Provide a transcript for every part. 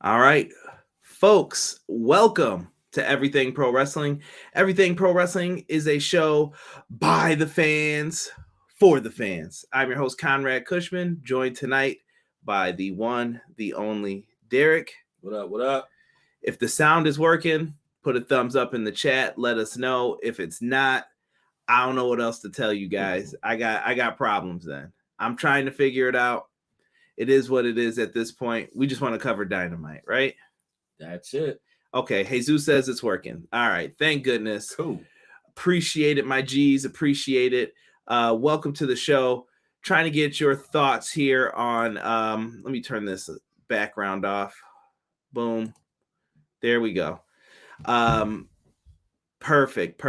All right, folks, welcome to Everything Pro Wrestling. Everything Pro Wrestling is a show by the fans, for the fans. I'm your host, Conrad Cushman, joined tonight by the one, the only Derek. What up? What up? If the sound is working, put a thumbs up in the chat. Let us know. If it's not, I don't know what else to tell you guys. I got problems then. I'm trying to figure it out. It is what it is at this point. We just want to cover Dynamite, right? That's it. Okay, Jesus says it's working. All right, thank goodness. Cool. Appreciate it, my G's. Appreciate it. Welcome to the show. Trying to get your thoughts here on. Let me turn this background off. Boom. There we go. Perfect.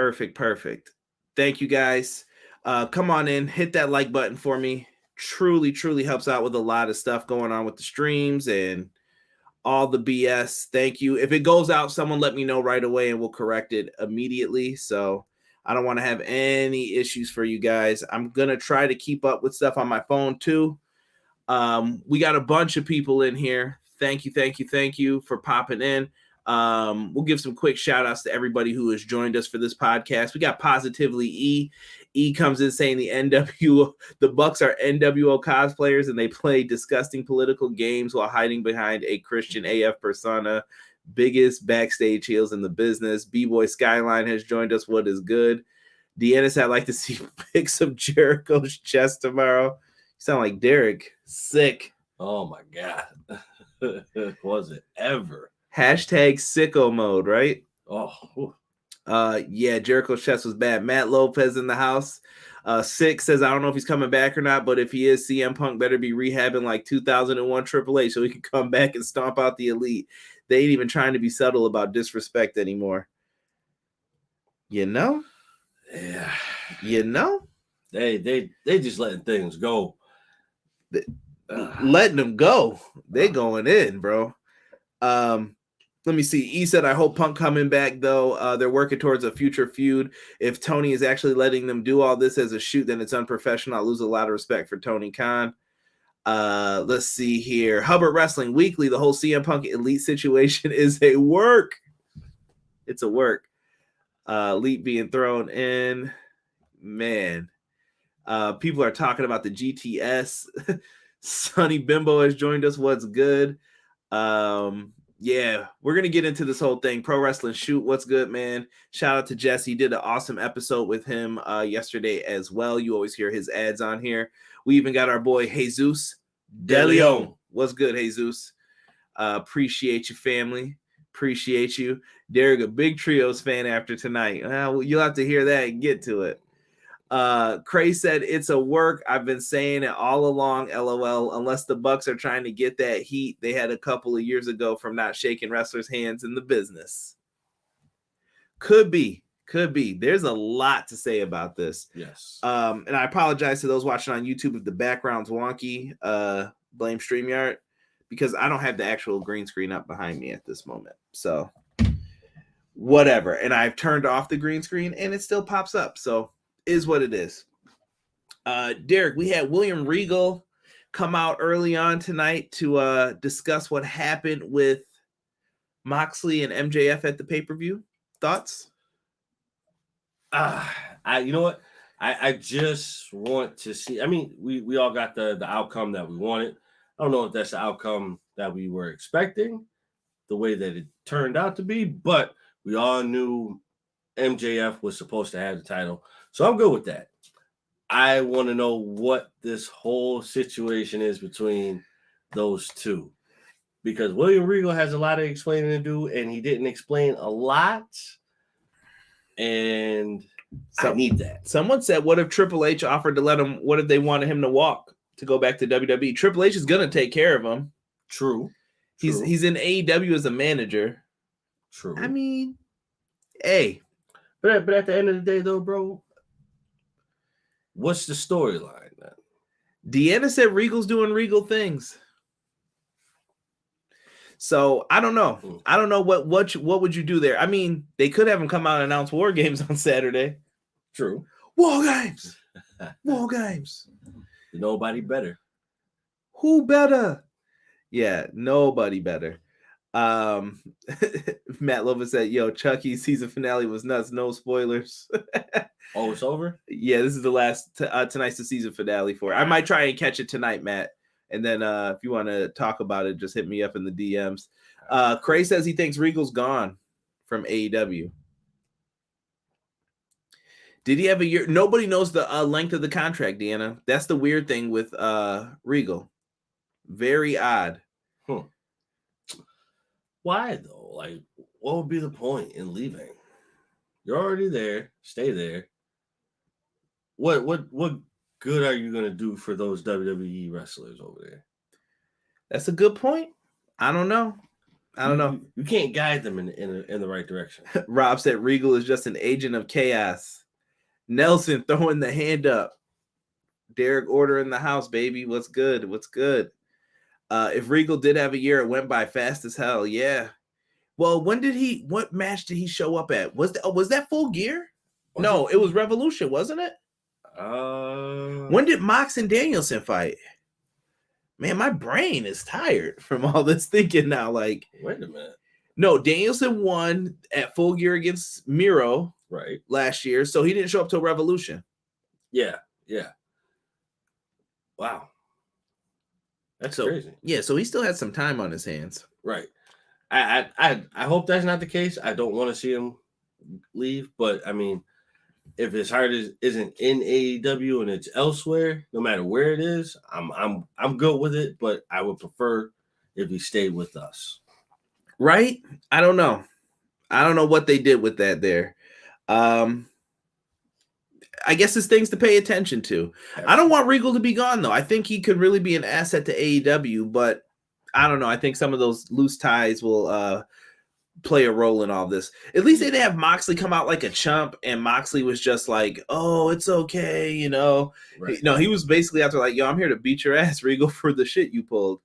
Thank you guys. Come on in, hit that like button for me. Truly helps out with a lot of stuff going on with the streams and all the BS. Thank you. If it goes out, someone let me know right away and we'll correct it immediately. So I don't want to have any issues for you guys. I'm going to try to keep up with stuff on my phone too. We got a bunch of people in here. Thank you for popping in. We'll give some quick shout outs to everybody who has joined us for this podcast. We got Positively E. E comes in saying the Bucks are NWO cosplayers and they play disgusting political games while hiding behind a Christian AF persona. Biggest backstage heels in the business. B-Boy Skyline has joined us. What is good? Deanna, I'd like to see pics of Jericho's chest tomorrow. You sound like Derek. Sick. Oh my God. Was it ever? Hashtag sicko mode, right? Oh. Yeah, Jericho's chest was bad. Matt Lopez in the house. Six says, I don't know if he's coming back or not, but if he is, CM Punk better be rehabbing like 2001 Triple H so he can come back and stomp out the Elite. They ain't even trying to be subtle about disrespect anymore. You know? Yeah. You know? They just letting things go. Letting them go. They going in, bro. Let me see. E said, I hope Punk coming back, though. They're working towards a future feud. If Tony is actually letting them do all this as a shoot, then it's unprofessional. I lose a lot of respect for Tony Khan. Let's see here. Hubbard Wrestling Weekly, the whole CM Punk Elite situation is a work. It's a work. Elite being thrown in. Man. People are talking about the GTS. Sonny Bimbo has joined us. What's good? Yeah, we're going to get into this whole thing. Pro Wrestling Shoot, what's good, man? Shout out to Jesse. Did an awesome episode with him yesterday as well. You always hear his ads on here. We even got our boy Jesus DeLeon. What's good, Jesus? Appreciate you, family. Appreciate you. Derek, a big Trios fan after tonight. You'll have to hear that and get to it. Cray said it's a work. I've been saying it all along, LOL, unless the Bucks are trying to get that heat they had a couple of years ago from not shaking wrestlers' hands in the business. Could be. There's a lot to say about this. Yes. And I apologize to those watching on YouTube if the background's wonky. Blame StreamYard because I don't have the actual green screen up behind me at this moment. So whatever. And I've turned off the green screen and it still pops up. So is what it is. Derek, we had William Regal come out early on tonight to discuss what happened with Moxley and MJF at the pay-per-view. Thoughts? You know what? I just want to see. I mean, we all got the outcome that we wanted. I don't know if that's the outcome that we were expecting, the way that it turned out to be, but we all knew MJF was supposed to have the title. So I'm good with that. I want to know what this whole situation is between those two. Because William Regal has a lot of explaining to do, and he didn't explain a lot. And I need that. Someone said, what if Triple H offered to let him, what if they wanted him to walk to go back to WWE? Triple H is going to take care of him. True. He's in AEW as a manager. True. I mean, hey. But at the end of the day, though, bro, what's the storyline then? Deanna said Regal's doing Regal things. So I don't know. I don't know what would you do there. I mean, they could have him come out and announce War Games on Saturday. True. War Games. War Games. Nobody better. Who better? Yeah, nobody better. Matt Lova said, "Yo, Chucky's season finale was nuts. No spoilers." Oh, it's over? Yeah, this is the last tonight's the season finale for it. I might try and catch it tonight, Matt. And then if you want to talk about it, just hit me up in the DMs. Cray says he thinks Regal's gone from AEW. Did he have a year? Nobody knows the length of the contract, Deanna. That's the weird thing with Regal. Very odd. Why though? Like, what would be the point in leaving? You're already there. Stay there. What good are you gonna do for those WWE wrestlers over there? That's a good point. I don't know. You can't guide them in the right direction. Rob said Regal is just an agent of chaos. Nelson throwing the hand up. Derek order in the house, baby. What's good? What's good? If Regal did have a year, it went by fast as hell. Yeah. Well, what match did he show up at? Was that Full Gear? No, it was Revolution, wasn't it? When did Mox and Danielson fight? Man, my brain is tired from all this thinking now. Like, wait a minute. No, Danielson won at Full Gear against Miro last year, so he didn't show up till Revolution. Yeah. Wow. That's crazy. Yeah, so he still had some time on his hands. Right. I hope that's not the case. I don't want to see him leave, but I mean, if his heart isn't in AEW and it's elsewhere, no matter where it is, I'm good with it. But I would prefer if he stayed with us. Right? I don't know what they did with that there. I guess it's things to pay attention to. Absolutely. I don't want Regal to be gone, though. I think he could really be an asset to AEW, but I don't know. I think some of those loose ties will play a role in all this. At least they didn't have Moxley come out like a chump, and Moxley was just like, "Oh, it's okay," you know. Right. No, he was basically out there like, "Yo, I'm here to beat your ass, Regal, for the shit you pulled."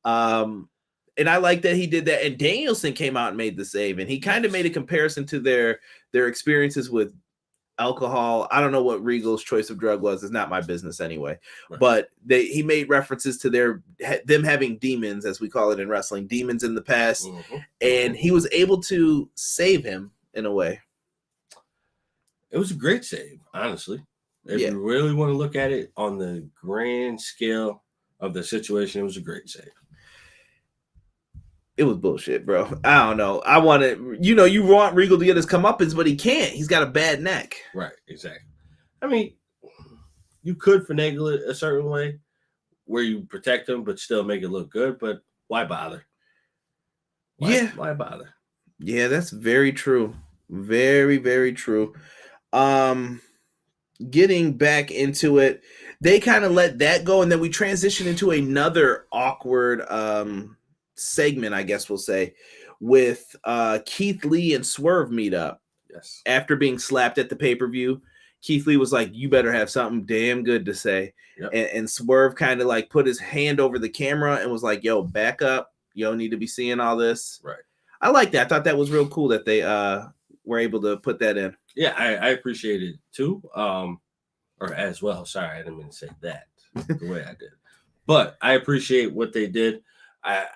And I like that he did that. And Danielson came out and made the save, and he kind of made a comparison to their experiences with alcohol. I don't know what Regal's choice of drug was. It's not my business anyway. Right. But he made references to them having demons, as we call it in wrestling, demons in the past. Mm-hmm. And he was able to save him in a way. It was a great save, honestly. If you really want to look at it on the grand scale of the situation, it was a great save. It was bullshit, bro. I don't know. I want to, you want Regal to get his comeuppance, but he can't. He's got a bad neck. Right, exactly. I mean, you could finagle it a certain way where you protect him, but still make it look good. But why bother? Why bother? Yeah, that's very true. Very, very true. Getting back into it, they kind of let that go, and then we transition into another awkward segment, I guess we'll say, with Keith Lee and Swerve meet up. Yes. After being slapped at the pay-per-view, Keith Lee was like, "You better have something damn good to say." Yep. And Swerve kind of like put his hand over the camera and was like, "Yo, back up. You don't need to be seeing all this." Right. I like that. I thought that was real cool that they were able to put that in. Yeah, I appreciate it too. Or as well. Sorry, I didn't mean to say that the way I did. But I appreciate what they did. I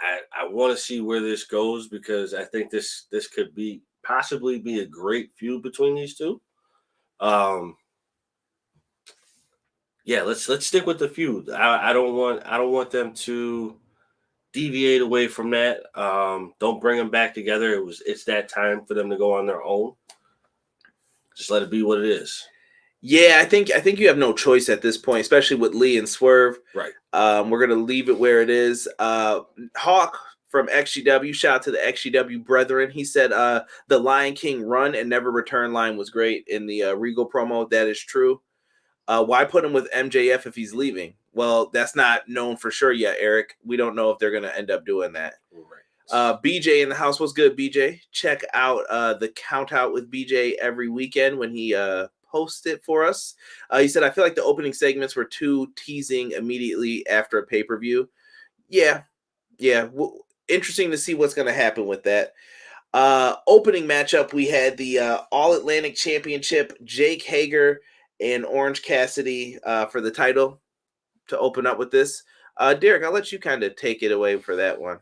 want to see where this goes, because I think this could possibly be a great feud between these two. Yeah, let's stick with the feud. I don't want them to deviate away from that. Don't bring them back together. It's that time for them to go on their own. Just let it be what it is. Yeah, I think you have no choice at this point, especially with Lee and Swerve. Right. We're gonna leave it where it is. Hawk from XGW, shout out to the XGW brethren. He said the Lion King run and never return line was great in the Regal promo. That is true. Why put him with MJF if he's leaving? Well, that's not known for sure yet, Eric. We don't know if they're gonna end up doing that. Right. BJ in the house. What's good, BJ? Check out the Count Out with BJ every weekend when he post it for us. He said, I feel like the opening segments were too teasing immediately after a pay-per-view. Yeah. Interesting to see what's going to happen with that. Opening matchup, we had the All-Atlantic Championship, Jake Hager and Orange Cassidy for the title to open up with this. Derek, I'll let you kind of take it away for that one.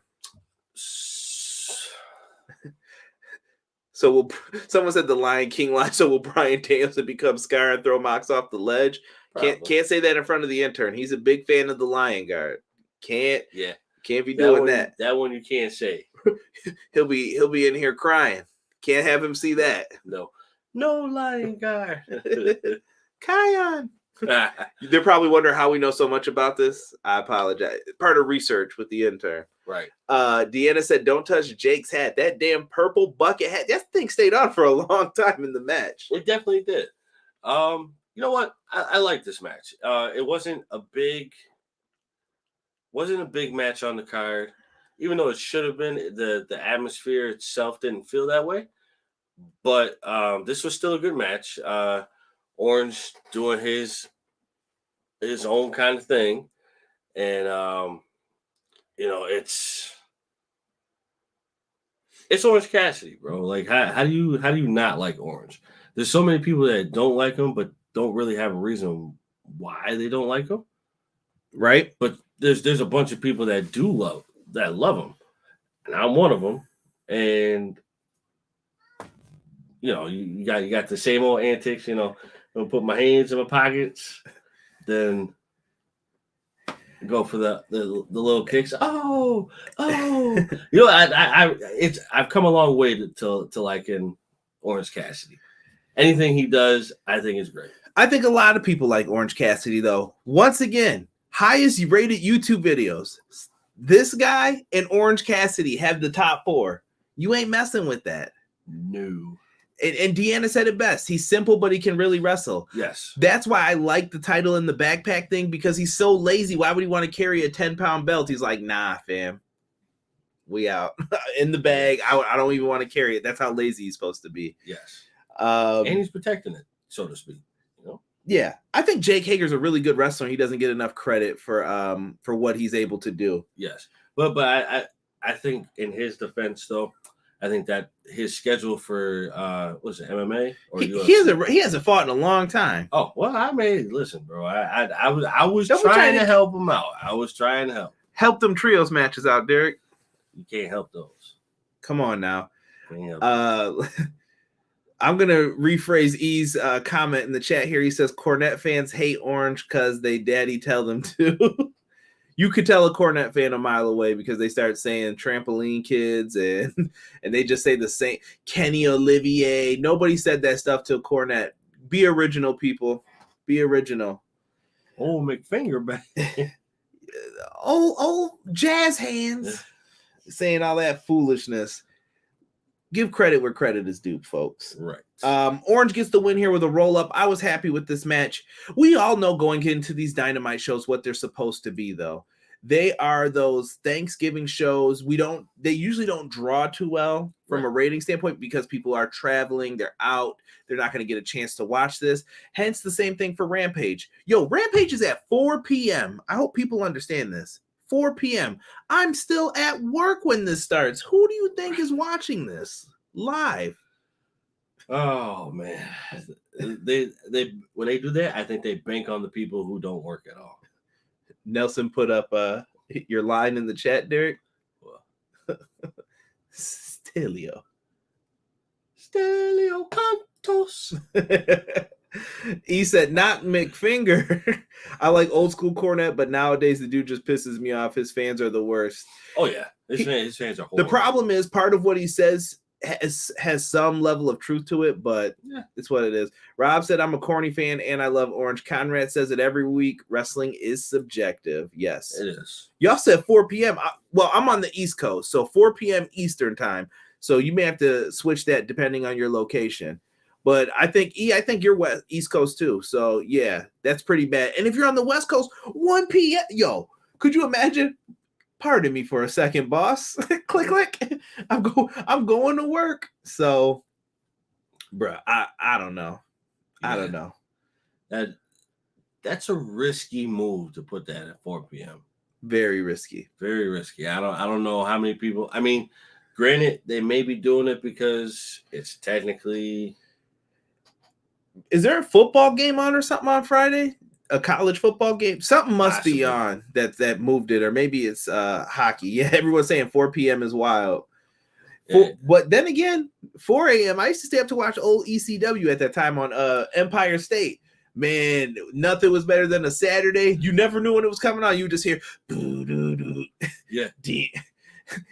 So someone said the Lion King line. So will Bryan Danielson become Scar and throw Mox off the ledge? Can't say that in front of the intern. He's a big fan of the Lion Guard. Can't be doing that. That one you can't say. he'll be in here crying. Can't have him see that. No Lion Guard. Kion. They're probably wondering how we know so much about this. I apologize. Part of research with the intern. Right. Deanna said, "Don't touch Jake's hat. That damn purple bucket hat. That thing stayed on for a long time in the match. It definitely did. You know what? I like this match. It wasn't a big match on the card, even though it should have been. The atmosphere itself didn't feel that way, but this was still a good match. Orange doing his own kind of thing, and it's Orange Cassidy, bro. Like how do you not like Orange? There's so many people that don't like him, but don't really have a reason why they don't like him, right? But there's a bunch of people that do love him, and I'm one of them. And you got the same old antics. I'll put my hands in my pockets, then go for the little kicks. Oh, I've come a long way to liking Orange Cassidy. Anything he does, I think is great. I think a lot of people like Orange Cassidy, though. Once again, highest rated YouTube videos. This guy and Orange Cassidy have the top 4. You ain't messing with that. No. And Deanna said it best. He's simple, but he can really wrestle. Yes. That's why I like the title in the backpack thing, because he's so lazy. Why would he want to carry a 10-pound belt? He's like, nah, fam. We out. In the bag. I don't even want to carry it. That's how lazy he's supposed to be. Yes. And he's protecting it, so to speak. Yeah. I think Jake Hager's a really good wrestler. He doesn't get enough credit for what he's able to do. Yes. But I think in his defense, though, I think that his schedule for MMA or he hasn't fought in a long time. Oh well, listen, bro. I was trying to help him out. I was trying to help them trios matches out, Derek. You can't help those. Come on now. I'm gonna rephrase E's comment in the chat here. He says Cornette fans hate Orange because they daddy tell them to. You could tell a Cornette fan a mile away because they start saying trampoline kids and they just say the same. Kenny Olivier. Nobody said that stuff to Cornette. Be original, people. Be original. Old McFinger back. old jazz hands. Saying all that foolishness. Give credit where credit is due, folks. Right. Orange gets the win here with a roll-up. I was happy with this match. We all know going into these Dynamite shows what they're supposed to be, though. They are those Thanksgiving shows. They usually don't draw too well from a rating standpoint because people are traveling, they're out, they're not going to get a chance to watch this. Hence the same thing for Rampage. Rampage is at 4 p.m. I hope people understand this. 4 p.m. I'm still at work when this starts. Who do you think is watching this live? Oh man, they when they do that, I think they bank on the people who don't work at all. Nelson put up your line in the chat, Derek. Stelio Cantos. He said, not McFinger. I like old school Cornette, but nowadays the dude just pisses me off. His fans are the worst. Oh, yeah. His fans are horrible. The problem is part of what he says has some level of truth to it, but it's what it is. Rob said, I'm a corny fan and I love Orange. Conrad says it every week. Wrestling is subjective. Yes, it is. Y'all said 4 p.m. Well, I'm on the East Coast, so 4 p.m. Eastern time. So you may have to switch that depending on your location. But I think you're East Coast too. So yeah, that's pretty bad. And if you're on the West Coast, 1 p.m. Yo, could you imagine? Pardon me for a second, boss. Click, click. I'm going to work. So, bruh, I don't know. Yeah. I don't know. That's a risky move to put that at 4 p.m. Very risky. Very risky. I don't know how many people. I mean, granted, they may be doing it because it's technically. Is there a football game on or something on Friday? A college football game? Something must Possibly. Be on that moved it, or maybe it's hockey. Yeah, everyone's saying 4 p.m. is wild. But then again, 4 a.m. I used to stay up to watch old ECW at that time on Empire State. Man, nothing was better than a Saturday. You never knew when it was coming on. You just hear, doo, doo, doo. Yeah.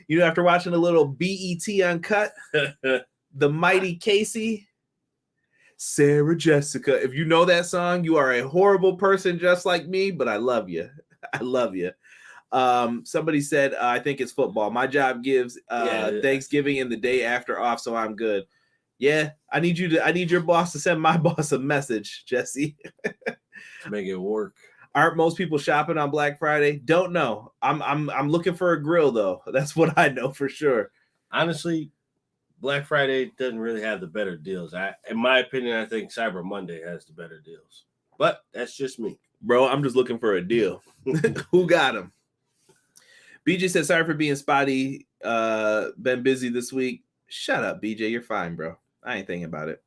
You know, after watching a little BET Uncut, the Mighty Casey, Sarah Jessica. If you know that song, you are a horrible person just like me, but I love you. I love you. Somebody said, I think it's football. My job gives Thanksgiving and the day after off, so I'm good. Yeah, I need your boss to send my boss a message, Jesse. Make it work. Aren't most people shopping on Black Friday? Don't know. I'm looking for a grill though. That's what I know for sure. Honestly, Black Friday doesn't really have the better deals. In my opinion, I think Cyber Monday has the better deals. But that's just me. Bro, I'm just looking for a deal. Who got him? BJ said, sorry for being spotty. Been busy this week. Shut up, BJ. You're fine, bro. I ain't thinking about it.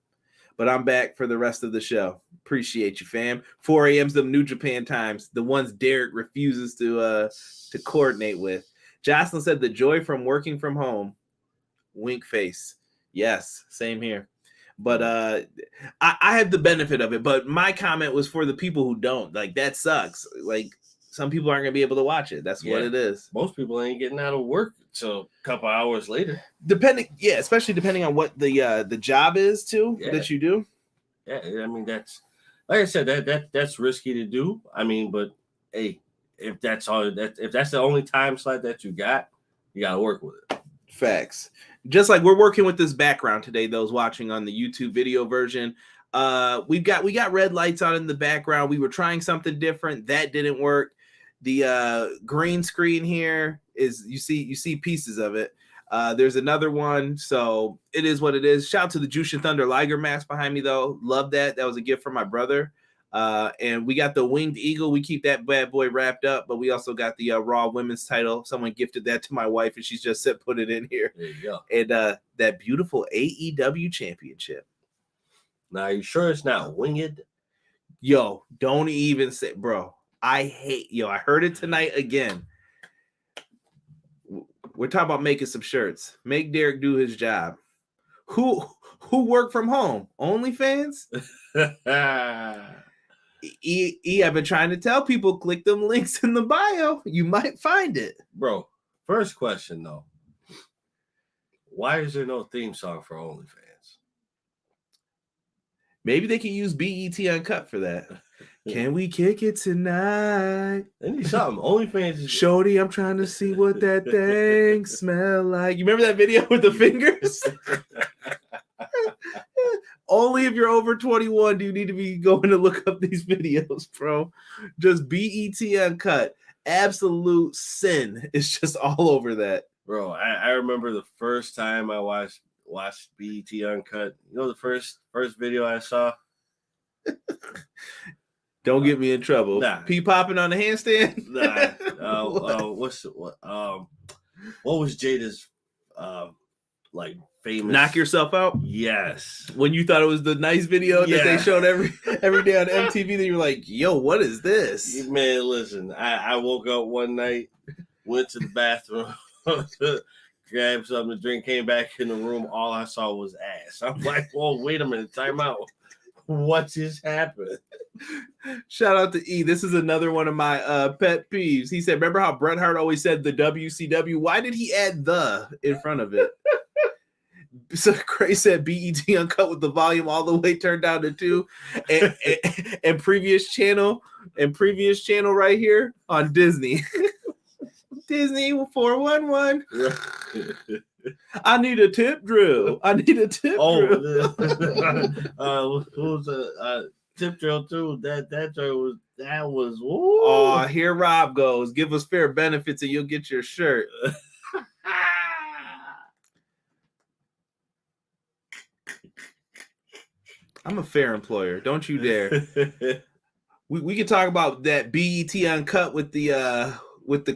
But I'm back for the rest of the show. Appreciate you, fam. 4 a.m.'s the New Japan times. The ones Derek refuses to coordinate with. Jocelyn said, the joy from working from home. Wink face. Yes, same here. But I have the benefit of it. But my comment was for the people who don't. Like, that sucks. Like, some people aren't going to be able to watch it. That's what it is. Most people ain't getting out of work until a couple hours later. Especially depending on what the job is, too, that you do. Yeah, I mean, that's, like I said, that's risky to do. I mean, but, hey, if that's the only time slot that you got to work with it. Facts. Just like we're working with this background today, those watching on the YouTube video version. We got red lights on in the background. We were trying something different. That didn't work. The green screen here is you see pieces of it. There's another one, so it is what it is. Shout out to the Jushin Thunder Liger mask behind me though. Love that. That was a gift from my brother. And we got the Winged Eagle. We keep that bad boy wrapped up, but we also got the Raw Women's title. Someone gifted that to my wife, and she's just said put it in here. There you go. And that beautiful AEW Championship. Now, you sure it's not winged? Yo, don't even say, bro. I heard it tonight again. We're talking about making some shirts. Make Derek do his job. Who work from home? OnlyFans? I've been trying to tell people, click them links in the bio. You might find it. Bro, first question though. Why is there no theme song for OnlyFans? Maybe they can use BET Uncut for that. Can we kick it tonight? They need something. OnlyFans is... Shorty, I'm trying to see what that thing smell like. You remember that video with the fingers? Only if you're over 21 do you need to be going to look up these videos, bro. Just BET Uncut. Absolute sin. It's just all over that. Bro, I remember the first time I watched BET Uncut. You know the first video I saw? Don't get me in trouble. Nah. Pee popping on the handstand? Nah. What was Jada's like famous? Knock yourself out? Yes. When you thought it was the nice video that they showed every day on MTV, then you were like, yo, what is this? Man, listen, I woke up one night, went to the bathroom, grabbed something to drink, came back in the room. All I saw was ass. I'm like, well, wait a minute, time out. What just happened? Shout out to E. This is another one of my pet peeves. He said, remember how Bret Hart always said the WCW? Why did he add the in front of it? So Cray said BET Uncut with the volume all the way turned down to 2. And previous channel right here on Disney. Disney 411. I need a tip drill. Drill. Who's a tip drill too? That was. Ooh. Oh, here Rob goes. Give us fair benefits and you'll get your shirt. I'm a fair employer. Don't you dare. We can talk about that BET Uncut with the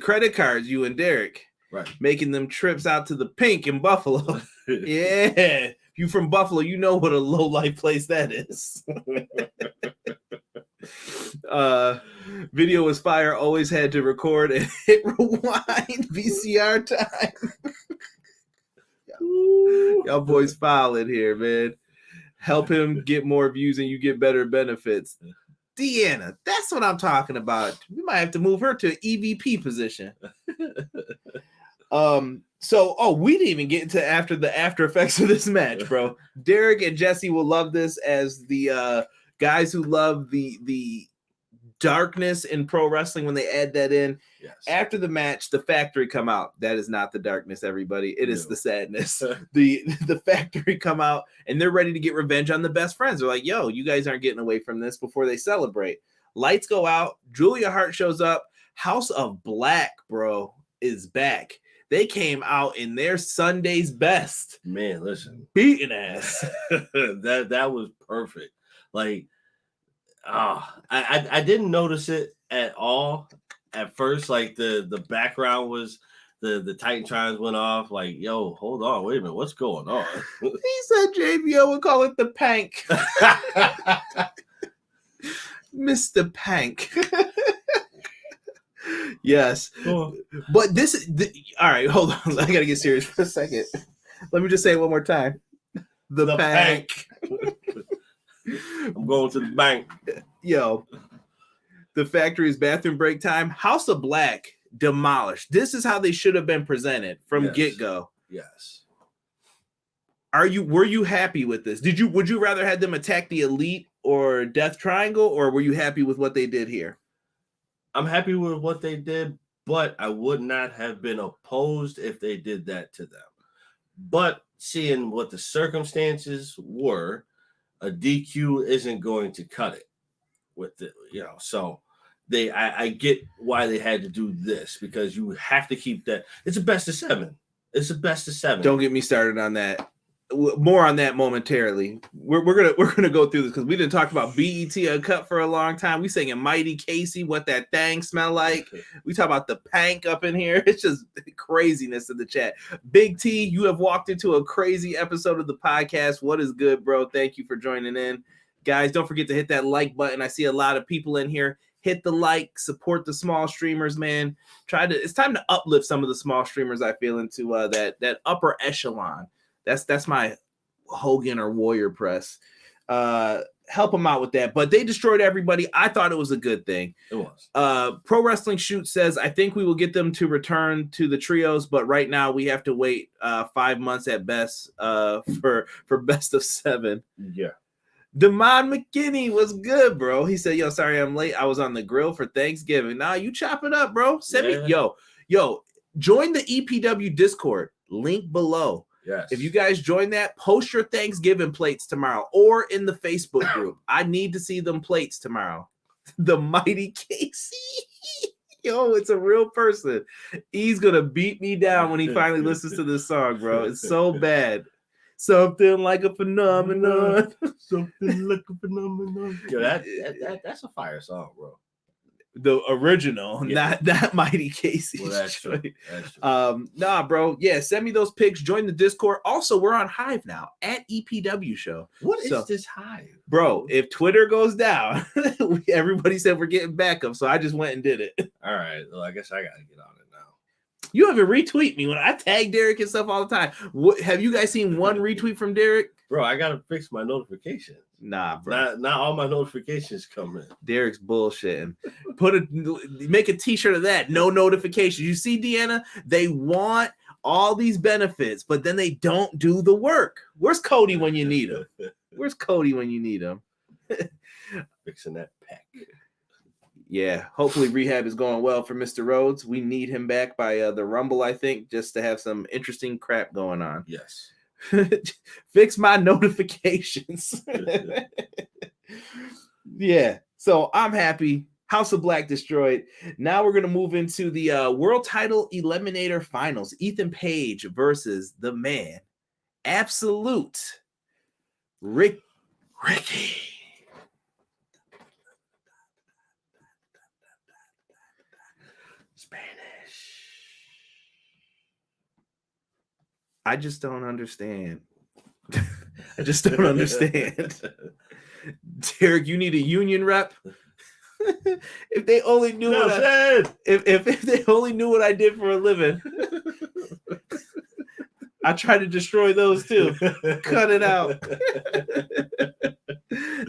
credit cards, you and Derek. Right. Making them trips out to the Pink in Buffalo. Yeah. If you from Buffalo, you know what a low life place that is. Video was fire, always had to record and hit rewind VCR time. Y'all boys foul in here, man. Help him get more views and you get better benefits. Deanna, that's what I'm talking about. We might have to move her to an EVP position. We didn't even get into the after effects of this match, bro. Derek and Jesse will love this as the guys who love the darkness in pro wrestling when they add that in. Yes. After the match, the factory come out. That is not the darkness, everybody. It is the sadness. the factory come out and they're ready to get revenge on the best friends. They're like, yo, you guys aren't getting away from this before they celebrate. Lights go out. Julia Hart shows up. House of Black, bro, is back. They came out in their Sunday's best. Man, listen. Beating ass. that was perfect. Like, I didn't notice it at all at first. Like the background was the Titantrons went off. Like, yo, hold on, wait a minute, what's going on? He said JBO would call it the Pank. Mr. Pank. Yes. Oh. But this is all right, hold on. I gotta get serious for a second. Let me just say it one more time. The Pank. I'm going to the bank. Yo, the factory's bathroom break time. House of Black demolished. This is how they should have been presented from get-go. Yes. Were you happy with this? Would you rather have them attack the Elite or Death Triangle, or were you happy with what they did here? I'm happy with what they did, but I would not have been opposed if they did that to them. But seeing what the circumstances were, a DQ isn't going to cut it with it, so I get why they had to do this, because you have to keep that. It's a best of 7. It's a best of 7. Don't get me started on that. More on that momentarily. We're gonna go through this because we didn't talk about BET Uncut for a long time. We singing Mighty Casey, What That Thing Smell Like. We talk about the Pank up in here. It's just craziness in the chat. Big T, you have walked into a crazy episode of the podcast. What is good, bro? Thank you for joining in, guys. Don't forget to hit that like button. I see a lot of people in here. Hit the like, support the small streamers, man. It's time to uplift some of the small streamers. I feel into that upper echelon. That's my Hogan or Warrior press. Help them out with that. But they destroyed everybody. I thought it was a good thing. It was. Pro Wrestling Shoot says, I think we will get them to return to the trios, but right now we have to wait 5 months at best for best of 7. Yeah. Damon McKinney was good, bro. He said, yo, sorry I'm late. I was on the grill for Thanksgiving. Nah, you chop it up, bro. Send me, yo, join the EPW Discord. Link below. Yes. If you guys join that, post your Thanksgiving plates tomorrow or in the Facebook group. I need to see them plates tomorrow. The Mighty Casey. Yo, it's a real person. He's going to beat me down when he finally listens to this song, bro. It's so bad. Something like a phenomenon. Something like a phenomenon. Yo, that's a fire song, bro. The original, not Mighty Casey. Well, that's true. That's true. Nah, bro. Yeah, send me those pics. Join the Discord. Also, we're on Hive now at EPW Show. What is this Hive? Bro, if Twitter goes down, everybody said we're getting backup, so I just went and did it. All right. Well, I guess I got to get on it now. You haven't retweet me when I tag Derek and stuff all the time. Have you guys seen one retweet from Derek? Bro, I got to fix my notifications. Nah, bro. Not all my notifications come in. Derek's bullshitting. Make a t-shirt of that. No notifications. You see, Deanna, they want all these benefits, but then they don't do the work. Where's Cody when you need him? Where's Cody when you need him? Fixing that pack. Yeah, hopefully rehab is going well for Mr. Rhodes. We need him back by the Rumble, I think, just to have some interesting crap going on. Yes. Fix my notifications. Yeah, so I'm happy. House of Black destroyed. Now we're going to move into the World Title Eliminator Finals. Ethan Page versus the man, Absolute Ricky. I just don't understand. I just don't understand. Derek, you need a union rep. If they only knew if they only knew what I did for a living. I tried to destroy those too. Cut it out.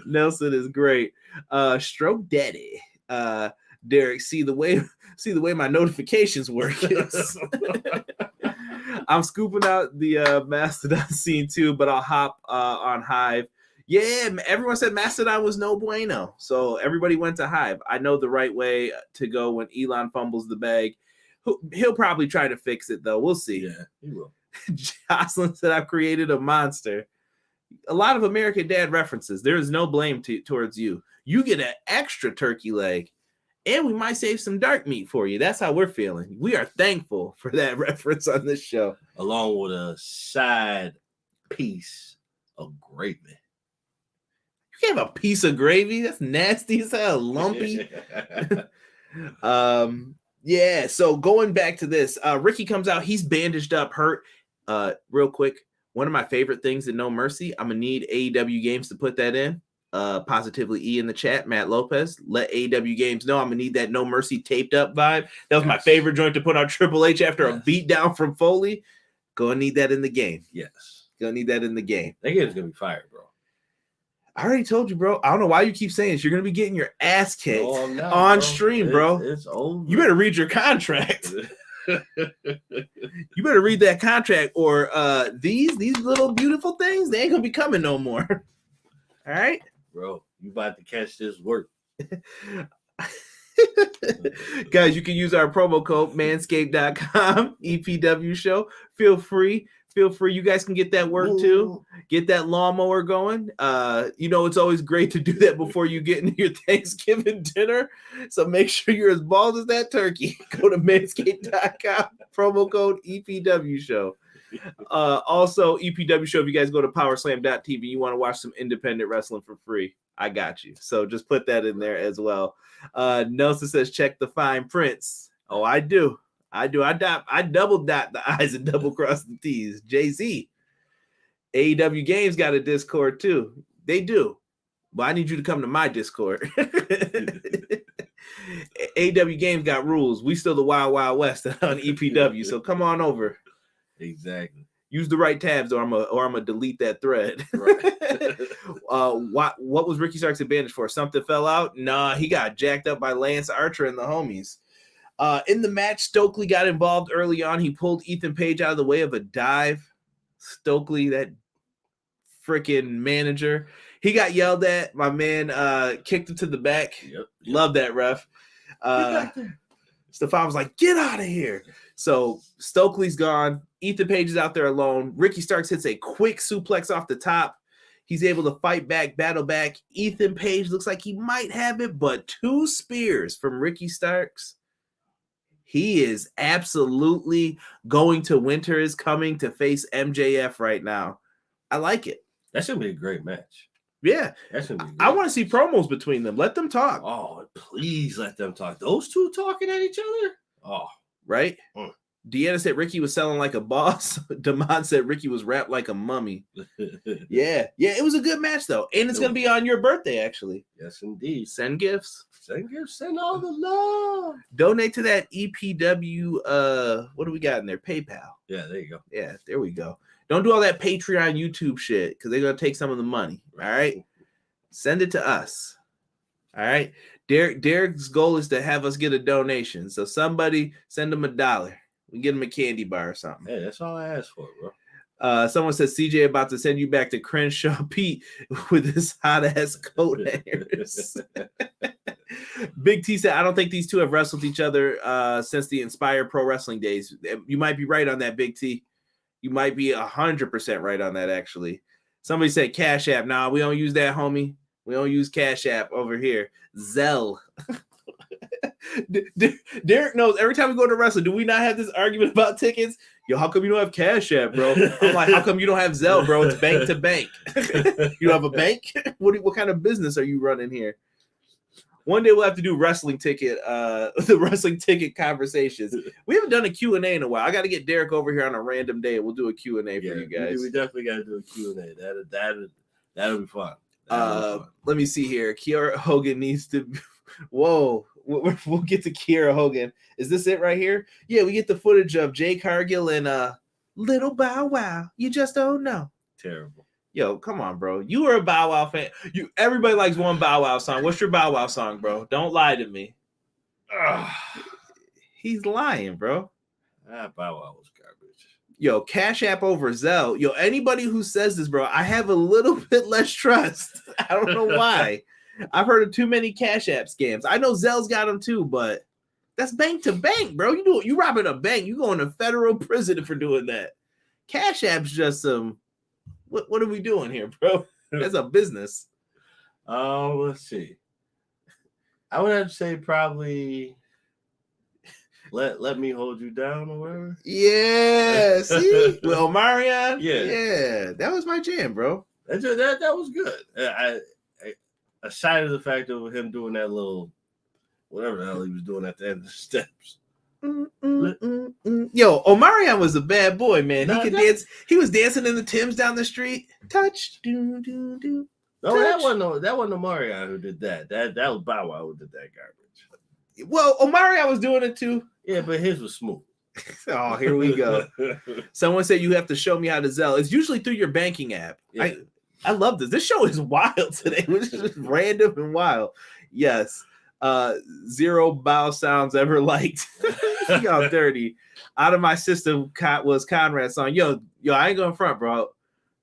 Nelson is great. Stroke Daddy. Derek, see the way my notifications work is. I'm scooping out the Mastodon scene too, but I'll hop on Hive. Yeah, everyone said Mastodon was no bueno, so everybody went to Hive. I know the right way to go when Elon fumbles the bag. He'll probably try to fix it though. We'll see. Yeah, he will. Jocelyn said I've created a monster. A lot of American Dad references. There is no blame towards you. You get an extra turkey leg, and we might save some dark meat for you. That's how we're feeling. We are thankful for that reference on this show. Along with a side piece of gravy. You can't have a piece of gravy. That's nasty as hell. Lumpy. Yeah, so going back to this, Ricky comes out. He's bandaged up, hurt. Real quick, one of my favorite things in No Mercy, I'm going to need AEW Games to put that in. Positively E in the chat, Matt Lopez. Let AEW Games know I'm going to need that No Mercy taped up vibe. That was my favorite joint to put on Triple H after a beatdown from Foley. Gonna need that in the game. Yes. Gonna need that in the game. That game's going to be fire, bro. I already told you, bro. I don't know why you keep saying this. You're going to be getting your ass kicked on stream, bro. It's over. You better read your contract. You better read that contract, or these little beautiful things, they ain't going to be coming no more. All right? Bro, you about to catch this work. Guys, you can use our promo code manscaped.com, EPW show. Feel free. You guys can get that work too. Get that lawnmower going. It's always great to do that before you get into your Thanksgiving dinner. So make sure you're as bald as that turkey. Go to manscaped.com, promo code EPW show. Also, EPW show, if you guys go to powerslam.tv, you want to watch some independent wrestling for free, I got you. So just put that in there as well. Nelson says, check the fine prints. Oh, I do. I double dot the I's and double cross the T's. Jay-Z. AEW Games got a Discord too. They do. But I need you to come to my Discord. AEW Games got rules. We still the Wild Wild West on EPW. So come on over. Exactly. Use the right tabs, or I'm gonna delete that thread. Right. What was Ricky Starks advantage for? Something fell out? Nah, he got jacked up by Lance Archer and the homies. In the match, Stokely got involved early on. He pulled Ethan Page out of the way of a dive. Stokely, that freaking manager, he got yelled at. My man kicked him to the back. Yep. Love that, ref. Stefan was like, get out of here. So Stokely's gone. Ethan Page is out there alone. Ricky Starks hits a quick suplex off the top. He's able to fight back, battle back. Ethan Page looks like he might have it, but 2 spears from Ricky Starks. He is absolutely going to Winter is Coming to face MJF right now. I like it. That's going to be a great match. Yeah. That's gonna be great. I want to see promos between them. Let them talk. Oh, please let them talk. Those two talking at each other? Oh. Right? Deanna said Ricky was selling like a boss. Damon said Ricky was wrapped like a mummy. Yeah, it was a good match, though. And it's going to be on your birthday, actually. Yes, indeed. Send gifts. Send all the love. Donate to that EPW, what do we got in there? PayPal. Yeah, there you go. Yeah, there we go. Don't do all that Patreon YouTube shit, because they're going to take some of the money. All right? Send it to us. All right? Derek's goal is to have us get a donation. So somebody send him $1. We get him a candy bar or something. Hey, that's all I asked for, bro. Someone says CJ about to send you back to Crenshaw Pete with his hot ass coat hangers. Big T said, I don't think these two have wrestled each other since the Inspire Pro Wrestling days. You might be right on that, Big T. You might be 100% right on that, actually. Somebody said Cash App. Nah, we don't use that, homie. We don't use Cash App over here. Zelle. Derek knows every time we go to wrestling, do we not have this argument about tickets? Yo, how come you don't have Cash App, bro? I'm like, how come you don't have Zelle, bro? It's bank to bank. You don't have a bank? What kind of business are you running here? One day we'll have to do wrestling ticket, the wrestling ticket conversations. We haven't done a Q&A in a while. I got to get Derek over here on a random day. We'll do a Q&A for you guys. We definitely got to do a Q&A. That'll be fun. Let me see here. Kiara Hogan needs to. Whoa, we'll get to Kiera Hogan. Is this it right here? Yeah, we get the footage of Jay Cargill and Little Bow Wow. You just don't know. Terrible. Yo, come on, bro. You were a Bow Wow fan. Everybody likes one Bow Wow song. What's your Bow Wow song, bro? Don't lie to me. He's lying, bro. Bow Wow was garbage. Yo, Cash App over Zelle. Yo, anybody who says this, bro, I have a little bit less trust. I don't know why. I've heard of too many Cash App scams. I know Zelle's got them too, but that's bank to bank, bro. You robbing a bank. You going to federal prison for doing that. Cash App's just some. What are we doing here, bro? That's a business. Let's see. I would have to say probably let me hold you down or whatever. Yeah, see? Well, Marion. Yeah, that was my jam, bro. That was good. I aside of the fact of him doing that little whatever the hell he was doing at the end of the steps. Yo, Omarion was a bad boy, man. He could dance. He was dancing in the Timbs down the street. Touch, do, do, do. No, that wasn't Omarion who did that. That was Bow Wow who did that garbage. Well, Omarion was doing it too. Yeah, but his was smooth. Oh, here we go. Someone said you have to show me how to Zelle. It's usually through your banking app. Yeah. I love this. This show is wild today. It's just random and wild. Yes. Zero bow sounds ever liked. Y'all dirty. Out of My System was Conrad's song. Yo, I ain't going front, bro.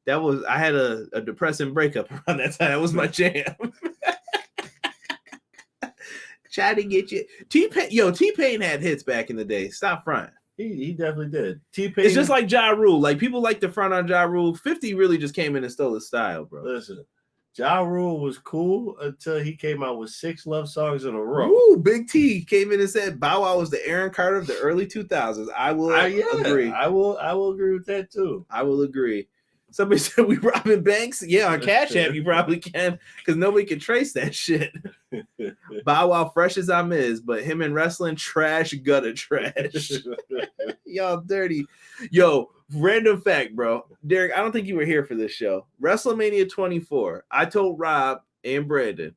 I had a depressing breakup around that time. That was my jam. Try to get you. T-Pain had hits back in the day. Stop front. He definitely did. T-Pain. It's just like Ja Rule. Like people like to front on Ja Rule. 50 really just came in and stole his style, bro. Listen. Ja Rule was cool until he came out with 6 love songs in a row. Ooh, Big T came in and said Bow Wow was the Aaron Carter of the early 2000s. I will agree. I will agree with that too. I will agree. Somebody said we robbing banks. Yeah, on Cash App you probably can because nobody can trace that shit. Bow Wow fresh as I'm is, but him in wrestling trash, gutter trash. Y'all dirty. Yo, random fact, bro. Derek, I don't think you were here for this show. WrestleMania 24. I told Rob and Brandon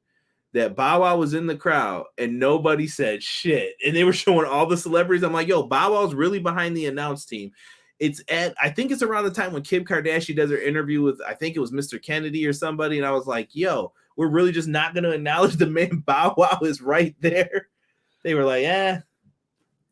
that Bow Wow was in the crowd and nobody said shit. And they were showing all the celebrities. I'm like, yo, Bow Wow's really behind the announce team. I think it's around the time when Kim Kardashian does her interview with, I think it was Mr. Kennedy or somebody. And I was like, yo, we're really just not going to acknowledge the man Bow Wow is right there. They were like,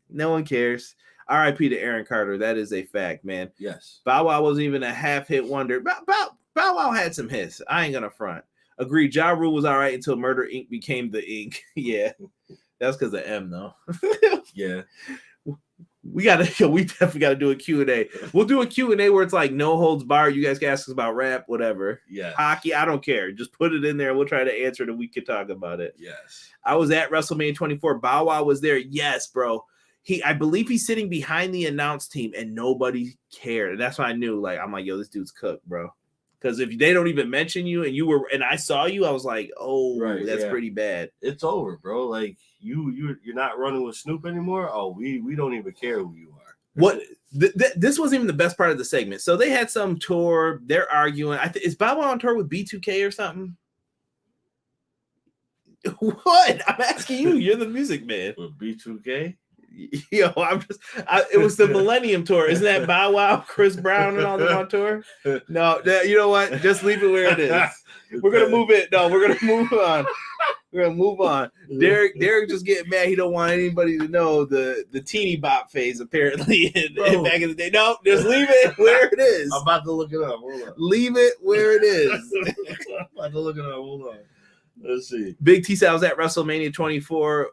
no one cares. R.I.P. to Aaron Carter. That is a fact, man. Yes. Bow Wow wasn't even a half-hit wonder. Bow Wow had some hits. I ain't going to front. Agreed. Ja Rule was all right until Murder Inc. became the Inc. Yeah. That's because of M, though. Yeah. We definitely got to do a Q&A. We'll do a Q&A where it's like no holds barred. You guys can ask us about rap, whatever. Yeah. Hockey, I don't care. Just put it in there. We'll try to answer it and we can talk about it. Yes. I was at WrestleMania 24. Bow Wow was there. Yes, bro. I believe he's sitting behind the announce team and nobody cared. And that's why I knew, I'm like, yo, this dude's cooked, bro. Because if they don't even mention you and I saw you, I was like, oh, right, that's pretty bad. It's over, bro. Like you're not running with Snoop anymore. Oh, we don't even care who you are. What this wasn't even the best part of the segment. So they had some tour. They're arguing. Is Bow Wow on tour with B2K or something? What? I'm asking you. You're the music man. With B2K? Yo, it was the Millennium Tour. Isn't that Bow Wow, Chris Brown, and all them on tour? No, you know what? Just leave it where it is. We're gonna move it. No, we're gonna move on. We're gonna move on. Derek just getting mad. He don't want anybody to know the teeny bop phase apparently back in the day. No, just leave it where it is. I'm about to look it up. Hold on. Leave it where it is. I'm about to look it up. Hold on. Let's see. Big T said I was at WrestleMania 24.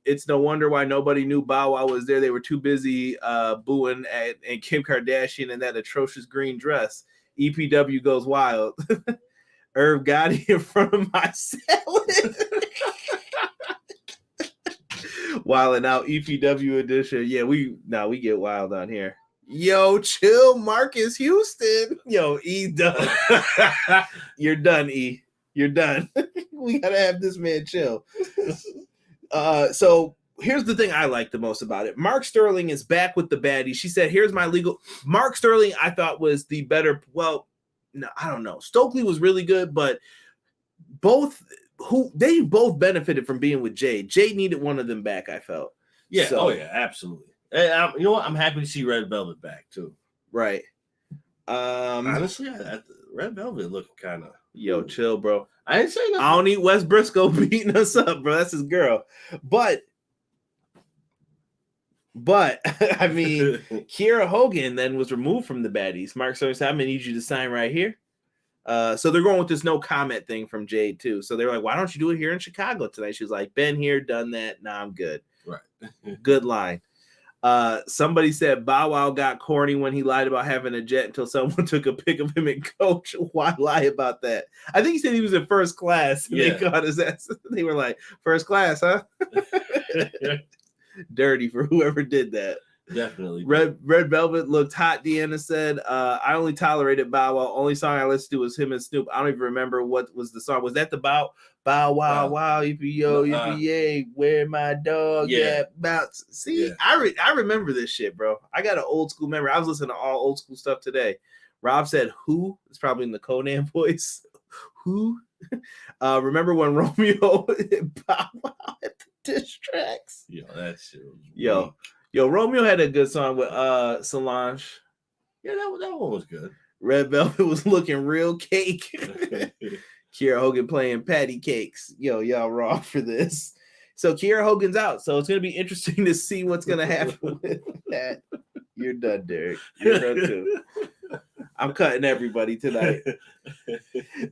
It's no wonder why nobody knew Bow Wow was there. They were too busy booing and Kim Kardashian in that atrocious green dress. EPW goes wild. Irv Gotti in front of my salad. Wilding out EPW edition. Yeah, we get wild on here. Yo, chill, Marcus Houston. Yo, E done. You're done, E. You're done. We gotta have this man chill. So here's the thing I like the most about it. Mark Sterling is back with the baddie. She said, here's my legal. Mark Sterling, I thought was the better. Well, no, I don't know. Stokely was really good, but they both benefited from being with Jade. Jade needed one of them back, I felt. Yeah. So, oh yeah, absolutely. Hey, you know what? I'm happy to see Red Velvet back too. Right. Honestly, Red Velvet looking kind of. Yo, chill, bro. I didn't say nothing. I don't need Wes Briscoe beating us up, bro. That's his girl. But I mean, Kiera Hogan then was removed from the baddies. Mark Sterling said, "I'm gonna need you to sign right here." So they're going with this no comment thing from Jade too. So they're like, "Why don't you do it here in Chicago tonight?" She's like, "Been here, done that. Nah, I'm good." Right. Good line. Somebody said Bow Wow got corny when he lied about having a jet until someone took a pic of him and Coach. Why lie about that? I think he said he was in first class. And They got his ass. They were like, first class, huh? Dirty for whoever did that. Definitely. Red Velvet looked hot, Deanna said. I only tolerated Bow Wow. Only song I listened to was him and Snoop. I don't even remember what was the song. Was that the Bow Wow, yippee yo, yippee yay, where my dog at bouts? See, I remember this shit, bro. I got an old school memory. I was listening to all old school stuff today. Rob said, "Who?" It's probably in the Conan voice. Who? Remember when Romeo Bow Wow at the diss tracks? Yo, that shit was Yo, Romeo had a good song with Solange. Yeah, that one was good. Red Velvet was looking real cake. Kiera Hogan playing patty cakes. Yo, y'all raw for this. So Kiera Hogan's out. So it's going to be interesting to see what's going to happen with that. You're done, Derek. You're done too. I'm cutting everybody tonight.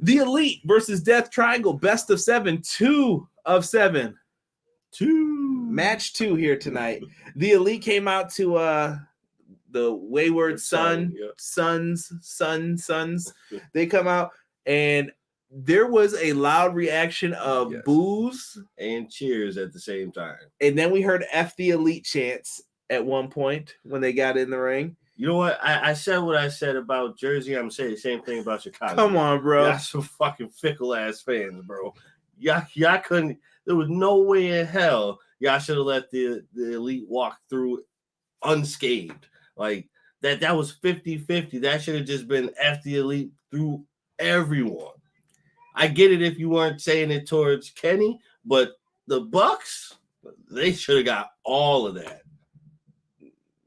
The Elite versus Death Triangle. Best of 7. 2 of 7. Match 2 here tonight. The Elite came out to the Wayward Sons. They come out and there was a loud reaction of boos and cheers at the same time. And then we heard F the Elite chants at one point when they got in the ring. You know what? I said what I said about Jersey. I'm saying the same thing about Chicago. Come on, bro. Y'all some fucking fickle ass fans, bro. Y'all couldn't. There was no way in hell y'all should have let the Elite walk through unscathed. Like that was 50-50. That should have just been F the Elite through everyone. I get it if you weren't saying it towards Kenny, but the Bucks, they should have got all of that.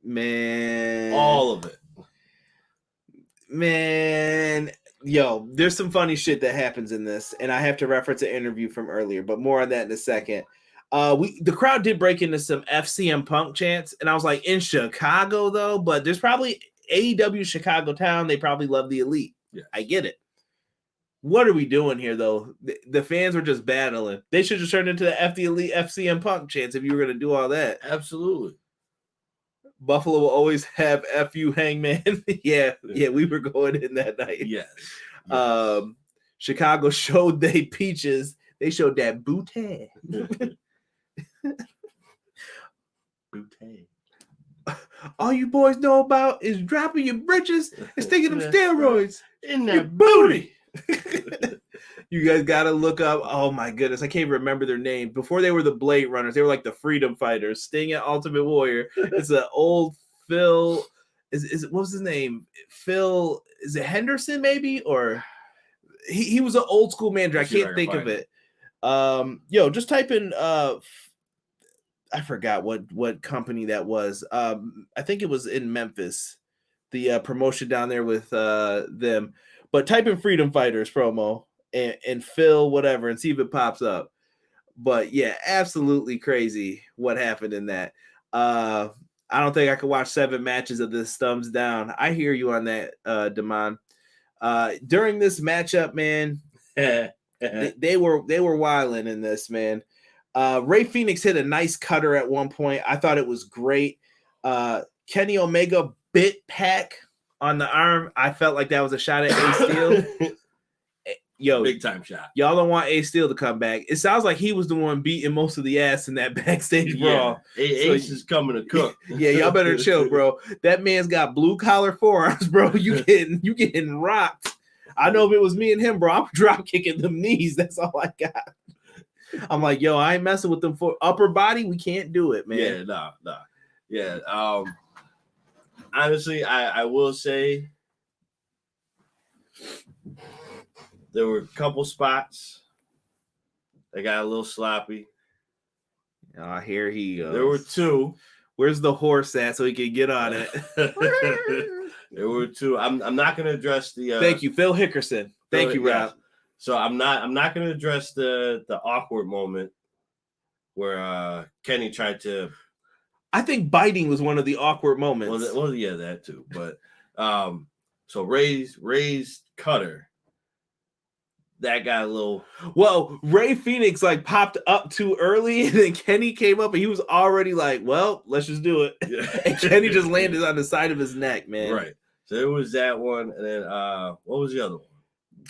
Man. All of it. Man. Yo, there's some funny shit that happens in this, and I have to reference an interview from earlier, but more on that in a second. The crowd did break into some FCM Punk chants, and I was like, in Chicago, though, but there's probably AEW Chicago town. They probably love the Elite. Yeah. I get it. What are we doing here, though? The fans were just battling. They should just turn into the F the Elite FCM Punk chants if you were going to do all that. Absolutely. Buffalo will always have FU Hangman. yeah, we were going in that night. Yes. Chicago showed they peaches. They showed that booty. Booty. All you boys know about is dropping your britches and sticking them steroids in that booty. You guys gotta look up. Oh my goodness, I can't remember their name. Before they were the Blade Runners, they were like the Freedom Fighters. Sting and Ultimate Warrior. It's an old Phil. Is what was his name? Phil. Is it Henderson maybe? Or he was an old school manager. I can't think of it. Yo, just type in. I forgot what company that was. I think it was in Memphis. The promotion down there with them. But type in Freedom Fighters promo and Phil whatever and see if it pops up. But yeah, absolutely crazy what happened in that. I don't think I could watch 7 matches of this thumbs down. I hear you on that, Damon. During this matchup, man, they were wilding in this, man. Ray Phoenix hit a nice cutter at one point. I thought it was great. Kenny Omega bit Pac on the arm. I felt like that was a shot at Ace Steel. Yo, big time shot. Y'all don't want Ace Steel to come back. It sounds like he was the one beating most of the ass in that backstage brawl. Ace is coming to cook. Yeah, y'all better chill, bro. That man's got blue collar forearms, bro. You getting rocked. I know if it was me and him, bro, I'm drop kicking them knees. That's all I got. I'm like, yo, I ain't messing with them for upper body. We can't do it, man. Yeah, nah. Yeah. Honestly, I will say there were a couple spots that got a little sloppy. Oh, here he goes. There were 2. Where's the horse at so he can get on it? There were two. I'm not going to address the. Thank you, Phil Hickerson. Thank you, Rob. Yes. So I'm not going to address the awkward moment where Kenny tried to. I think biting was one of the awkward moments. Well, yeah, that too. But so Ray's cutter. That got a little. Well, Ray Phoenix like popped up too early, and then Kenny came up, and he was already like, "Well, let's just do it." Yeah. And Kenny just landed on the side of his neck, man. Right. So there was that one, and then what was the other one?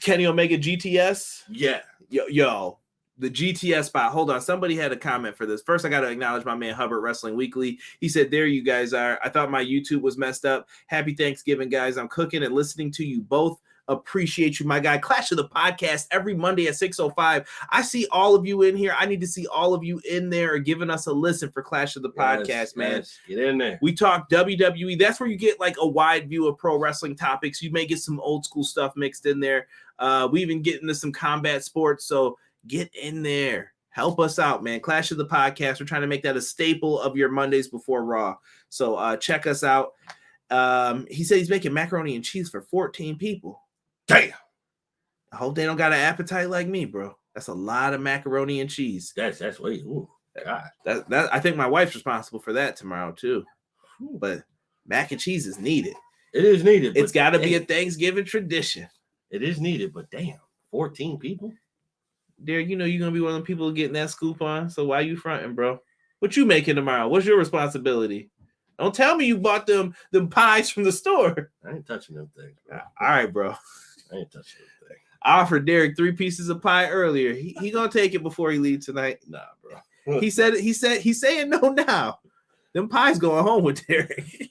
Kenny Omega GTS. Yeah. Yo, the GTS spot. Hold on, somebody had a comment for this. First, I got to acknowledge my man Hubbard Wrestling Weekly. He said, "There you guys are. I thought my YouTube was messed up. Happy Thanksgiving, guys. I'm cooking and listening to you both. Appreciate you, my guy. Clash of the Podcast every Monday at 6:05. I see all of you in here. I need to see all of you in there giving us a listen for Clash of the Podcast, man. Yes. Get in there. We talk WWE. That's where you get like a wide view of pro wrestling topics. You may get some old school stuff mixed in there. We even get into some combat sports. So get in there. Help us out, man. Clash of the Podcast. We're trying to make that a staple of your Mondays before Raw. So check us out. He said he's making macaroni and cheese for 14 people. Damn. I hope they don't got an appetite like me, bro. That's a lot of macaroni and cheese. That's way. Ooh, God. That I think my wife's responsible for that tomorrow too. But mac and cheese is needed. It is needed. It's got to be a Thanksgiving tradition. It is needed, but damn, 14 people. Derek, you know you're gonna be one of the people getting that scoop on. So why you fronting, bro? What you making tomorrow? What's your responsibility? Don't tell me you bought them pies from the store. I ain't touching them things, bro. All right, bro. I ain't touching them things. I offered Derek 3 pieces of pie earlier. He gonna take it before he leaves tonight. Nah, bro. He's saying no now. Them pies going home with Derek.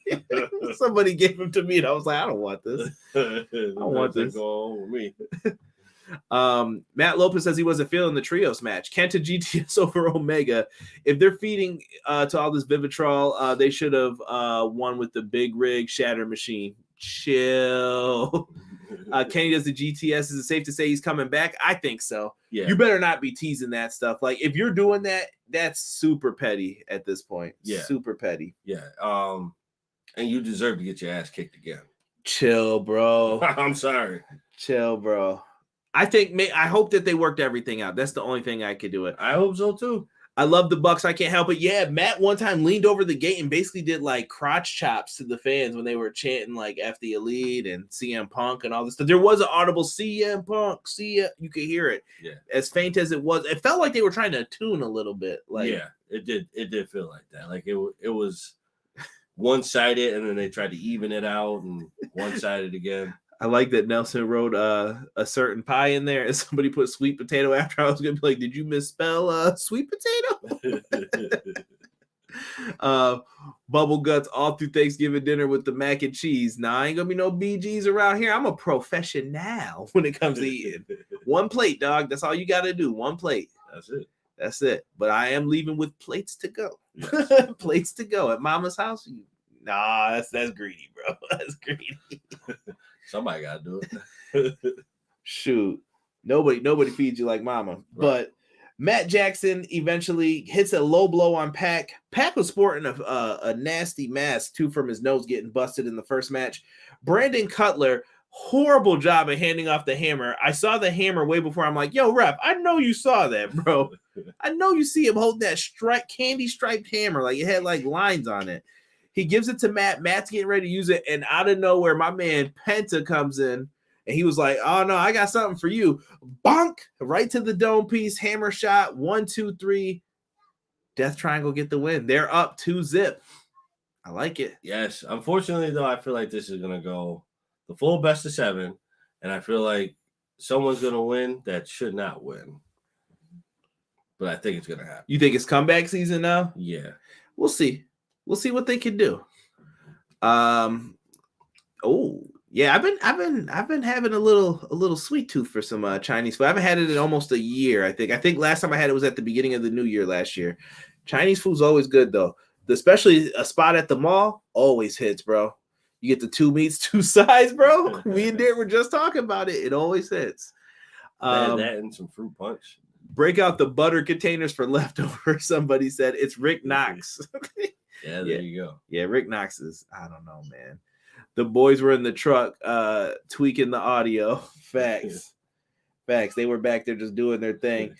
Somebody gave them to me, and I was like, I don't want this. I don't want this. Go home with me. Matt Lopez says he wasn't feeling the trios match. Kenta GTS over Omega. If they're feeding to all this Vivitrol, they should have won with the big rig shatter machine. Chill. Kenny does the GTS. Is it safe to say he's coming back? I think so. Yeah. You better not be teasing that stuff. Like if you're doing that, that's super petty at this point. Yeah. Super petty. Yeah. And you deserve to get your ass kicked again. Chill, bro. I'm sorry. Chill, bro. I hope that they worked everything out. That's the only thing I could do it. I hope so too. I love the Bucks. I can't help it. Yeah, Matt one time leaned over the gate and basically did like crotch chops to the fans when they were chanting like F the Elite and CM Punk and all this stuff. There was an audible CM Punk, you could hear it. Yeah. As faint as it was, it felt like they were trying to tune a little bit. Like yeah, it did feel like that. Like it was one-sided and then they tried to even it out and one-sided again. I like that Nelson wrote a certain pie in there and somebody put sweet potato after. I was going to be like, did you misspell sweet potato? Bubble guts all through Thanksgiving dinner with the mac and cheese. Nah, ain't going to be no BGs around here. I'm a professional when it comes to eating. One plate, dog. That's all you got to do. One plate. That's it. But I am leaving with plates to go. Yes. Plates to go at mama's house. Nah, that's greedy, bro. That's greedy. Somebody gotta do it. Shoot, nobody feeds you like mama. Right. But Matt Jackson eventually hits a low blow on Pac. Pac was sporting a nasty mask too from his nose getting busted in the first match. Brandon Cutler, horrible job of handing off the hammer. I saw the hammer way before. I'm like, yo, ref, I know you saw that, bro. I know you see him hold that candy striped hammer, like it had like lines on it. He gives it to Matt. Matt's getting ready to use it. And out of nowhere, my man Penta comes in. And he was like, oh, no, I got something for you. Bonk! Right to the dome piece. Hammer shot. 1, 2, 3. Death Triangle get the win. They're up 2-0. I like it. Yes. Unfortunately, though, I feel like this is going to go the full best of 7. And I feel like someone's going to win that should not win. But I think it's going to happen. You think it's comeback season now? Yeah. We'll see. We'll see what they can do. Oh yeah, I've been having a little sweet tooth for some Chinese food. I haven't had it in almost a year. I think last time I had it was at the beginning of the new year last year. Chinese food's always good though. Especially a spot at the mall always hits, bro. You get the 2 meats, 2 sides, bro. Me and Derek were just talking about it. It always hits. That and some fruit punch. Break out the butter containers for leftovers. Somebody said it's Rick Knox. Yeah, there you go. Yeah, Rick Knox is, I don't know, man. The boys were in the truck tweaking the audio. Facts. They were back there just doing their thing.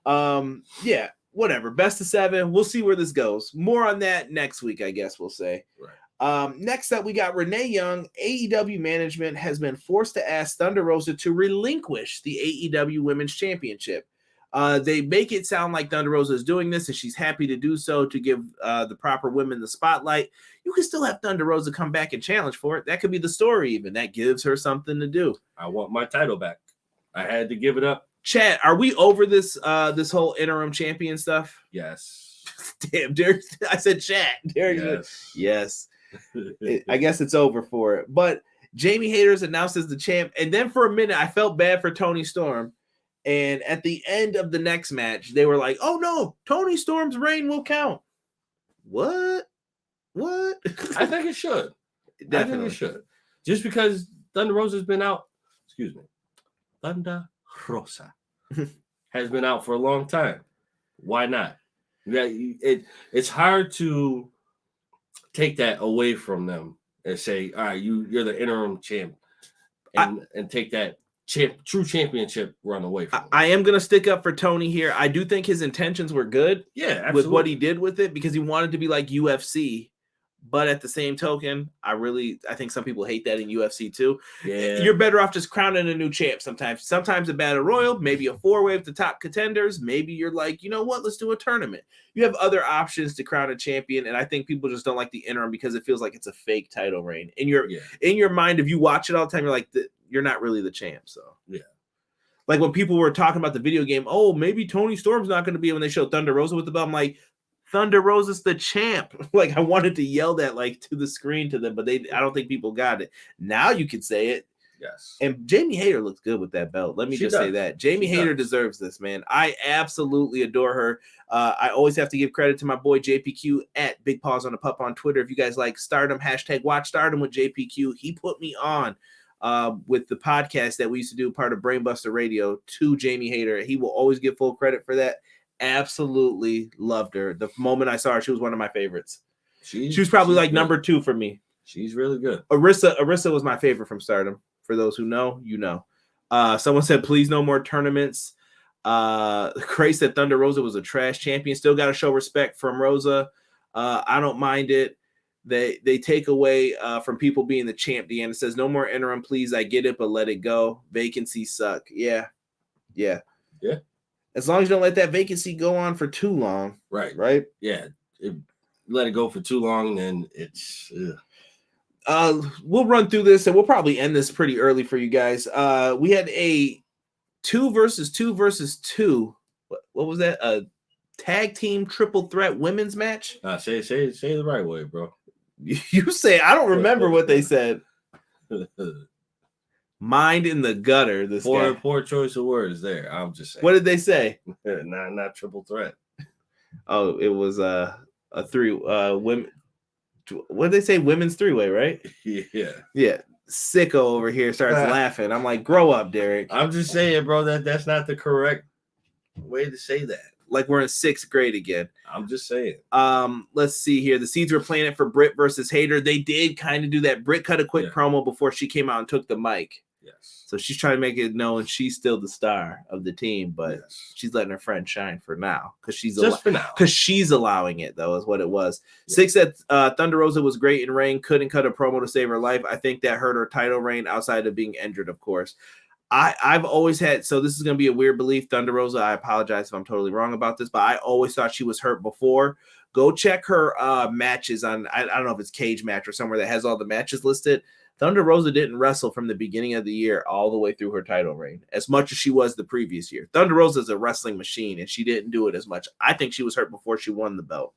Yeah, whatever. Best of 7. We'll see where this goes. More on that next week, I guess we'll say. Right. Next up, we got Renee Young. AEW management has been forced to ask Thunder Rosa to relinquish the AEW Women's Championship. They make it sound like Thunder Rosa is doing this and she's happy to do so to give the proper women the spotlight. You can still have Thunder Rosa come back and challenge for it. That could be the story even. That gives her something to do. I want my title back. I had to give it up. Chat, are we over this this whole interim champion stuff? Yes. Damn, Derek. I said chat. Derek. Yes. I guess it's over for it. But Jamie Hayter's announced as the champ. And then for a minute, I felt bad for Toni Storm. And at the end of the next match, they were like, oh no, Toni Storm's reign will count. What? I think it should. Definitely. I think it should. Just because Thunder Rosa's been out. Excuse me. Thunder Rosa has been out for a long time. Why not? It's hard to take that away from them and say, all right, you're the interim champ and take that true championship run away from them. I am going to stick up for Tony here. I do think his intentions were good with what he did with it because he wanted to be like UFC. But at the same token, I think some people hate that in UFC too. Yeah. You're better off just crowning a new champ sometimes. Sometimes a battle royal, maybe a 4-way with the top contenders. Maybe you're like, you know what? Let's do a tournament. You have other options to crown a champion. And I think people just don't like the interim because it feels like it's a fake title reign. In your mind, if you watch it all the time, you're like, you're not really the champ. So yeah. Like when people were talking about the video game, oh, maybe Toni Storm's not going to be when they show Thunder Rosa with the belt. I'm like, Thunder Rosa's the champ. Like I wanted to yell that like to the screen to them, but I don't think people got it. Now you can say it. Yes. And Jamie Hayter looks good with that belt. Let me say that. Jamie Hayter deserves this, man. I absolutely adore her. I always have to give credit to my boy JPQ at Big Paws on the Pup on Twitter. If you guys like Stardom, #watch Stardom with JPQ. He put me on with the podcast that we used to do, part of Brainbuster Radio, to Jamie Hayter. He will always give full credit for that. Absolutely loved her. The moment I saw her, she was one of my favorites. She was probably like number 2 for me. She's really good. Arisa was my favorite from Stardom. For those who know, you know. Someone said, please no more tournaments. Cray said Thunder Rosa was a trash champion. Still got to show respect from Rosa. I don't mind it. They take away from people being the champ. Deanna says, no more interim, please. I get it, but let it go. Vacancies suck. Yeah. As long as you don't let that vacancy go on for too long. Right. Yeah. Let it go for too long, then it's... We'll run through this, and we'll probably end this pretty early for you guys. We had a 2 versus 2 versus 2. What was that? A tag team triple threat women's match? Say the right way, bro. You say. I don't remember what they said. Mind in the gutter. This poor choice of words there. I'm just saying. What did they say? not triple threat. Oh, it was a 3 women. What did they say? Women's 3-way, right? Yeah. Sicko over here starts laughing. I'm like, grow up, Derek. I'm just saying, bro, that's not the correct way to say that. Like we're in 6th grade again. I'm just saying. Let's see here. The Seeds were playing it for Britt versus Hayter. They did kind of do that. Britt cut a quick promo before she came out and took the mic. Yes. So she's trying to make it known she's still the star of the team, but she's letting her friend shine for now because she's allowing it, though, is what it was. Yeah. 6 said Thunder Rosa was great in ring, couldn't cut a promo to save her life. I think that hurt her title reign outside of being injured, of course. I've always had, so this is going to be a weird belief, Thunder Rosa. I apologize if I'm totally wrong about this, but I always thought she was hurt before. Go check her matches on, I don't know if it's Cage Match or somewhere that has all the matches listed. Thunder Rosa didn't wrestle from the beginning of the year all the way through her title reign as much as she was the previous year. Thunder Rosa is a wrestling machine, and she didn't do it as much. I think she was hurt before she won the belt.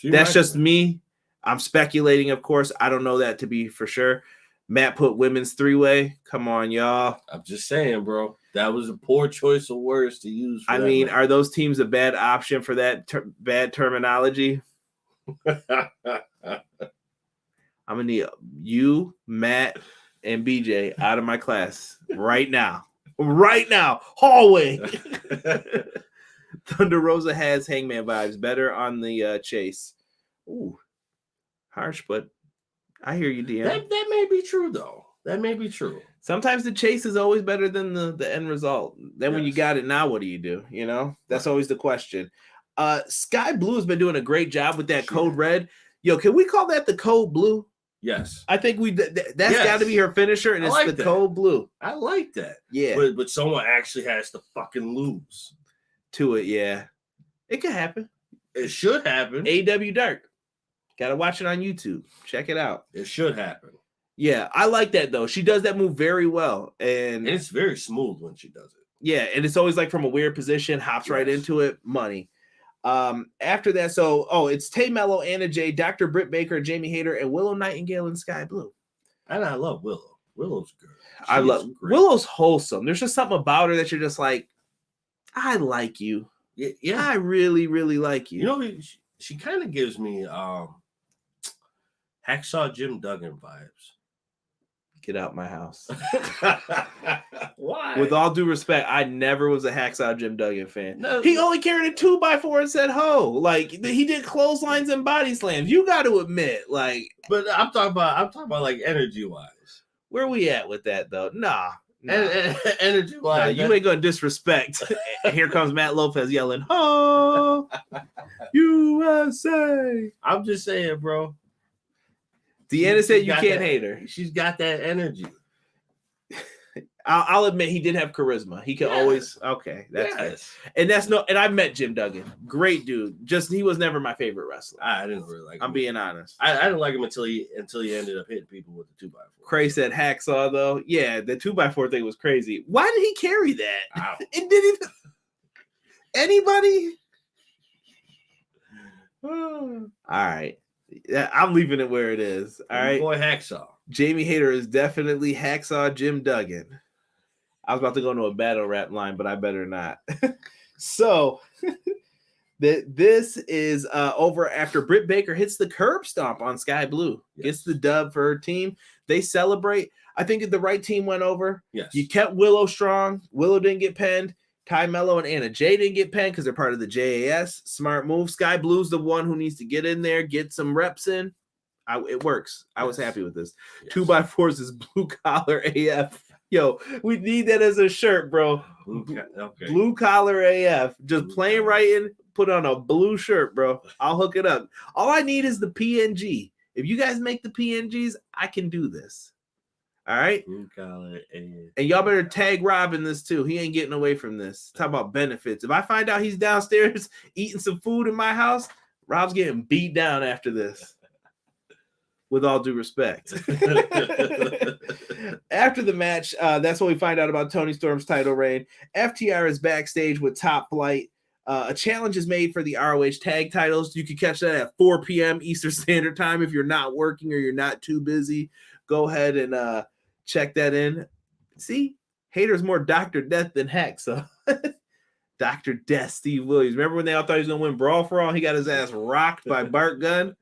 That's just me. I'm speculating, of course. I don't know that to be for sure. Matt put women's 3-way. Come on, y'all. I'm just saying, bro. That was a poor choice of words to use. I mean, are those teams a bad option for that bad terminology? I'm going to need you, Matt, and BJ out of my class right now. Right now. Hallway. Thunder Rosa has Hangman vibes. Better on the chase. Ooh. Harsh, but I hear you, DM. That may be true though. That may be true. Sometimes the chase is always better than the end result. Then when you got it, now what do you do? You know, that's always the question. Sky Blue has been doing a great job with that code red. Yo, can we call that the code blue? Yes. I think that's got to be her finisher, and it's the code blue. I like that. Yeah. But someone actually has to fucking lose to it. Yeah. It could happen. It should happen. AEW Dark. Got to watch it on YouTube. Check it out. It should happen. Yeah, I like that though. She does that move very well, and it's very smooth when she does it. Yeah, and it's always like from a weird position, hops right into it. Money. After that, it's Tay Mello, Anna Jay, Dr. Britt Baker, Jamie Hayter, and Willow Nightingale and Sky Blue. And I love Willow. Willow's good. I love Willow's wholesome. There's just something about her that you're just like, I like you. Yeah, I really, really like you. You know, she kind of gives me Hacksaw Jim Duggan vibes. Get out my house. Why? With all due respect, I never was a Hacksaw Jim Duggan fan. No. He only carried a 2x4 and said ho. Like he did clotheslines and body slams. You got to admit, like. But I'm talking about like energy wise. Where we at with that though? Nah. Energy wise, you ain't gonna disrespect. Here comes Matt Lopez yelling, "Oh, USA!" I'm just saying, bro. Deanna said you can't hate her. She's got that energy. I'll admit he did have charisma. He could always that's fair. And I've met Jim Duggan. Great dude. Just he was never my favorite wrestler. I didn't really like him. I'm being honest. I didn't like him until he ended up hitting people with the 2x4. Cray said Hacksaw though. Yeah, the 2x4 thing was crazy. Why did he carry that? It didn't even anybody? All right. I'm leaving it where it is. All right. Boy, Hacksaw. Jamie Hayter is definitely Hacksaw Jim Duggan. I was about to go into a battle rap line, but I better not. So this is over after Britt Baker hits the curb stomp on Sky Blue. Yes. Gets the dub for her team. They celebrate. I think the right team went over. Yes. You kept Willow strong. Willow didn't get penned. Ty Mello and Anna Jay didn't get penned because they're part of the JAS. Smart move. Sky Blue's the one who needs to get in there, get some reps in. It works. I was happy with this. Yes. 2x4s is blue collar AF. Yo, we need that as a shirt, bro. Okay. Blue collar AF. Just plain writing. Put on a blue shirt, bro. I'll hook it up. All I need is the PNG. If you guys make the PNGs, I can do this. All right. Blue collar AF. And y'all better tag Rob in this too. He ain't getting away from this. Talk about benefits. If I find out he's downstairs eating some food in my house, Rob's getting beat down after this. With all due respect. After the match, that's when we find out about Toni Storm's title reign. FTR is backstage with Top Flight. A challenge is made for the ROH tag titles. You can catch that at 4 p.m. Eastern Standard Time. If you're not working or you're not too busy, go ahead and check that in. See, Hater's more Dr. Death than Heck, so Dr. Death, Steve Williams. Remember when they all thought he was going to win Brawl for All? He got his ass rocked by Bart Gunn.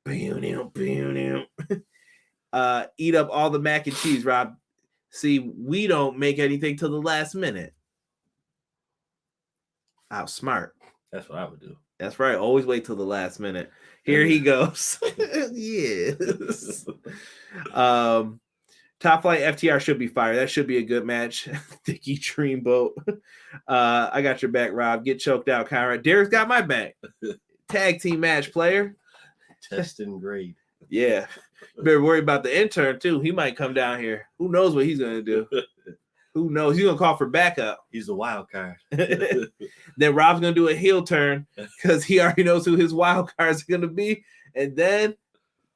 Eat up all the mac and cheese, Rob. See, we don't make anything till the last minute. How smart. That's what I would do. That's right. Always wait till the last minute. Here he goes. Yes. Top Flight FTR should be fire. That should be a good match. Dickie Dreamboat. I got your back, Rob. Get choked out, Conrad. Derek's got my back. Tag team match, player. Test and grade. Yeah. Better worry about the intern, too. He might come down here. Who knows what he's going to do? Who knows? He's going to call for backup. He's a wild card. Then Rob's going to do a heel turn because he already knows who his wild cards are going to be. And then,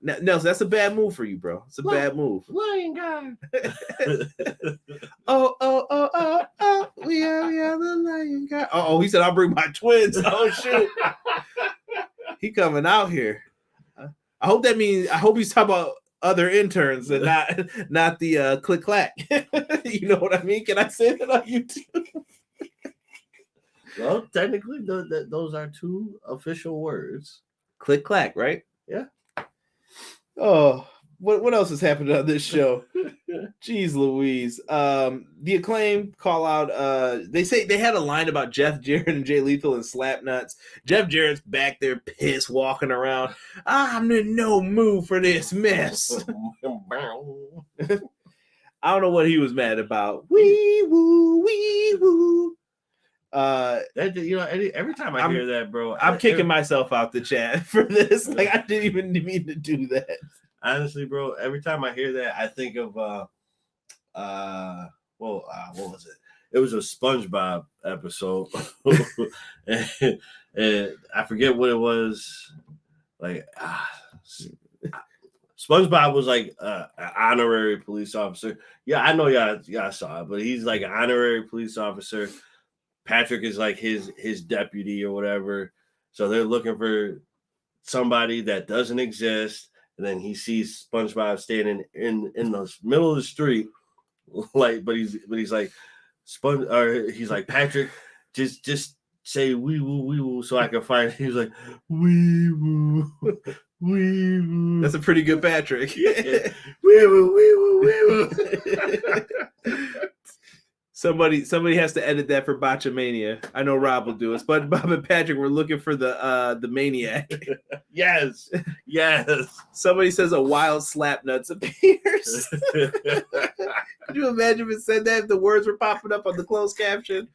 no, that's a bad move for you, bro. It's a bad move. Lion guard. Oh. We are the lion guard. Oh, he said, I'll bring my twins. Oh, shoot. He coming out here. I hope he's talking about other interns and not the click clack. You know what I mean? Can I say that on YouTube? Well, technically, those are two official words. Click clack, right? Yeah. Oh, What else has happened on this show? Jeez Louise. The Acclaim call out. They say they had a line about Jeff Jarrett and Jay Lethal and Slapnuts. Jeff Jarrett's back there pissed, walking around. I'm in no mood for this mess. I don't know what he was mad about. Wee woo, wee woo. Every time I hear that, bro, I'm kicking myself out the chat for this. Like, I didn't even mean to do that. Honestly, bro, every time I hear that, I think of what was it? It was a SpongeBob episode, and I forget what it was. Like, SpongeBob was like an honorary police officer. Yeah, I know y'all saw it, but he's like an honorary police officer. Patrick is like his deputy or whatever. So they're looking for somebody that doesn't exist. And then he sees SpongeBob standing in the middle of the street, like, but he's like he's like, Patrick, just say wee woo, so I can find. He's like, wee woo, wee woo. That's a pretty good Patrick. Yeah. Wee woo, wee woo, wee woo. Somebody has to edit that for Botchamania. I know Rob will do it. But Bob and Patrick were looking for the maniac. Yes. Somebody says a wild Slapnuts appears. Could you imagine if it said that if the words were popping up on the closed caption?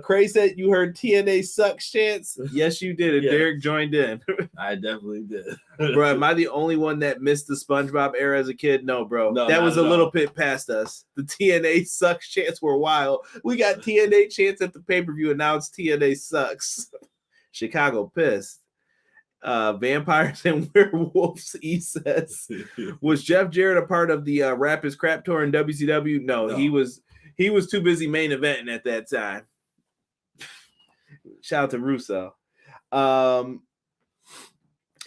Cray said you heard TNA sucks chants. Yes, you did. And yes. Derek joined in. I definitely did. Bro, am I the only one that missed the SpongeBob era as a kid? No, bro. No, that was a little bit past us. The TNA sucks chants were wild. We got TNA chants at the pay-per-view, and now it's TNA sucks. Chicago pissed. Vampires and Werewolves, he says. Was Jeff Jarrett a part of the Rap Is Crap tour in WCW? No, he was too busy main eventing at that time. Shout out to Russo.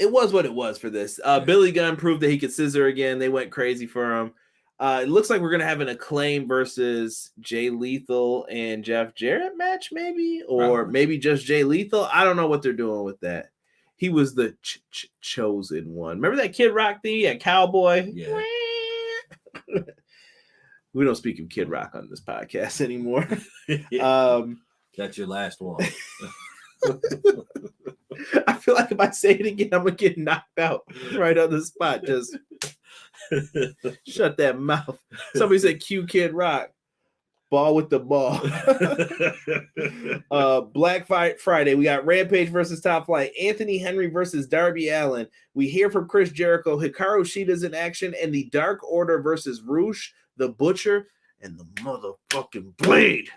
It was what it was for this. Billy Gunn proved that he could scissor again. They went crazy for him. It looks like we're going to have an Acclaim versus Jay Lethal and Jeff Jarrett match, maybe? Or maybe just Jay Lethal. I don't know what they're doing with that. He was the chosen one. Remember that Kid Rock thing at Cowboy? Yeah. We don't speak of Kid Rock on this podcast anymore. That's your last one. I feel like if I say it again, I'm going to get knocked out right on the spot. Just shut that mouth. Somebody said cue Kid Rock. Ball with the ball. Black Friday. We got Rampage versus Top Flight. Anthony Henry versus Darby Allin. We hear from Chris Jericho. Hikaru Shida's in action. And the Dark Order versus Roosh, the Butcher, and the motherfucking Blade.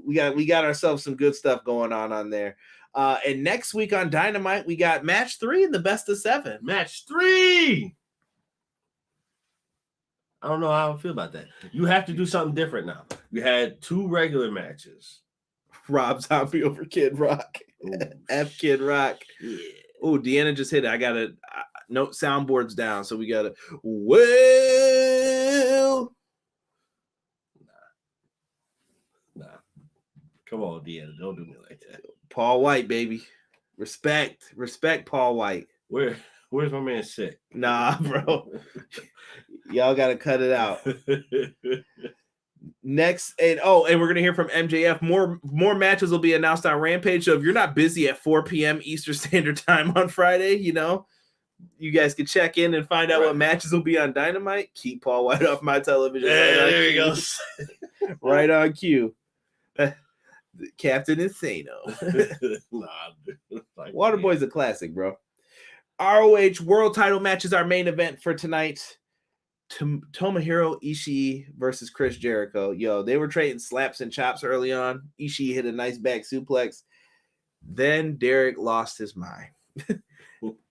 We got ourselves some good stuff going on there. And next week on Dynamite, we got match 3 in the best of 7. Match 3. I don't know how I feel about that. You have to do something different now. You had 2 regular matches. Rob Zombie over Kid Rock. Ooh, F Kid Rock. Yeah. Oh, Deanna just hit it. I got to note soundboards down. So we got to, well. Nah. Come on, Deanna. Don't do me like that. Paul White, baby. Respect Paul White. Where's my man sick? Nah, bro. Y'all got to cut it out. Next, and we're gonna hear from MJF. More matches will be announced on Rampage. So if you're not busy at 4 p.m. Eastern Standard Time on Friday, you guys can check in and find out what matches will be on Dynamite. Keep Paul White off my television. There he goes. Right on cue. Captain Insano. Waterboy's a classic, bro. ROH World Title match is our main event for tonight. Tomohiro Ishii versus Chris Jericho. Yo, they were trading slaps and chops early on. Ishii hit a nice back suplex. Then Derek lost his mind.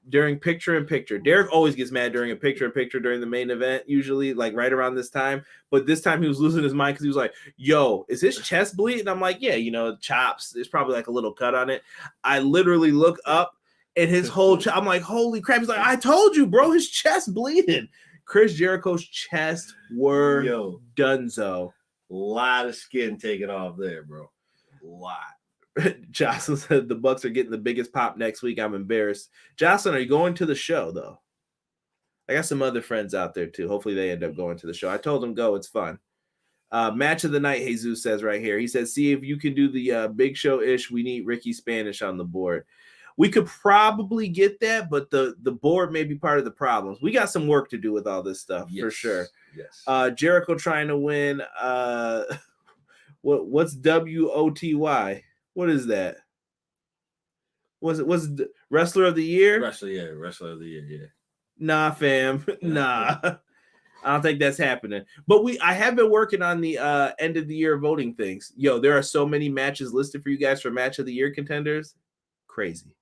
During picture-in-picture. Derek always gets mad during a picture-in-picture during the main event, usually like right around this time. But this time he was losing his mind because he was like, yo, is his chest bleeding? I'm like, yeah, chops. There's probably like a little cut on it. I literally look up and his whole I'm like, holy crap. He's like, I told you, bro, his chest bleeding. Chris Jericho's chest were donezo. A lot of skin taken off there, bro. A lot. Jocelyn said the Bucks are getting the biggest pop next week. I'm embarrassed. Jocelyn, are you going to the show, though? I got some other friends out there too. Hopefully they end up going to the show. I told them go. It's fun. Match of the night, Jesus says right here. He says, see if you can do the Big Show-ish. We need Ricky Spanish on the board. We could probably get that, but the board may be part of the problems. We got some work to do with all this stuff, for sure. Yes. Jericho trying to win. What's WOTY? What is that? Was it Wrestler of the Year? Wrestler of the Year, yeah. Nah, fam. Nah. I don't think that's happening. But I have been working on the end of the year voting things. Yo, there are so many matches listed for you guys for match of the year contenders. Crazy.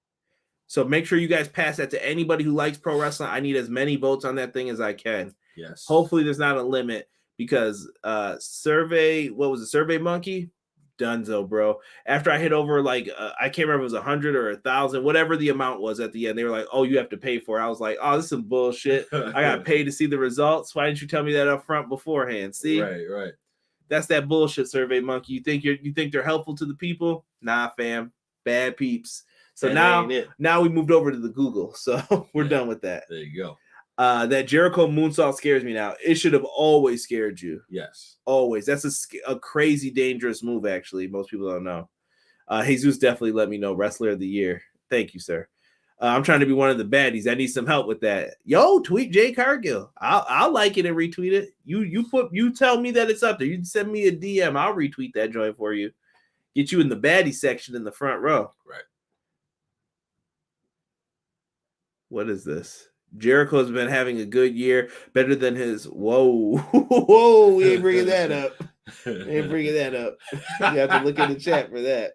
So make sure you guys pass that to anybody who likes pro wrestling. I need as many votes on that thing as I can. Yes. Hopefully there's not a limit because Survey Monkey? Dunzo, bro. After I hit over I can't remember if it was 100 or 1,000, whatever the amount was at the end. They were like, "Oh, you have to pay for it." I was like, "Oh, this is some bullshit. I got paid to see the results. Why didn't you tell me that up front beforehand?" See, right. That's that bullshit, Survey Monkey. You think they're helpful to the people? Nah, fam, bad peeps. So now we moved over to the Google, so we're done with that. There you go. That Jericho moonsault scares me now. It should have always scared you. Yes. Always. That's a crazy, dangerous move, actually. Most people don't know. Jesus definitely let me know. Wrestler of the Year. Thank you, sir. I'm trying to be one of the baddies. I need some help with that. Yo, tweet Jay Cargill. I'll like it and retweet it. You tell me that it's up there. You send me a DM. I'll retweet that joint for you. Get you in the baddie section in the front row. Right. What is this? Jericho's been having a good year, better than his. Whoa, we ain't bringing that up. You have to look in the chat for that.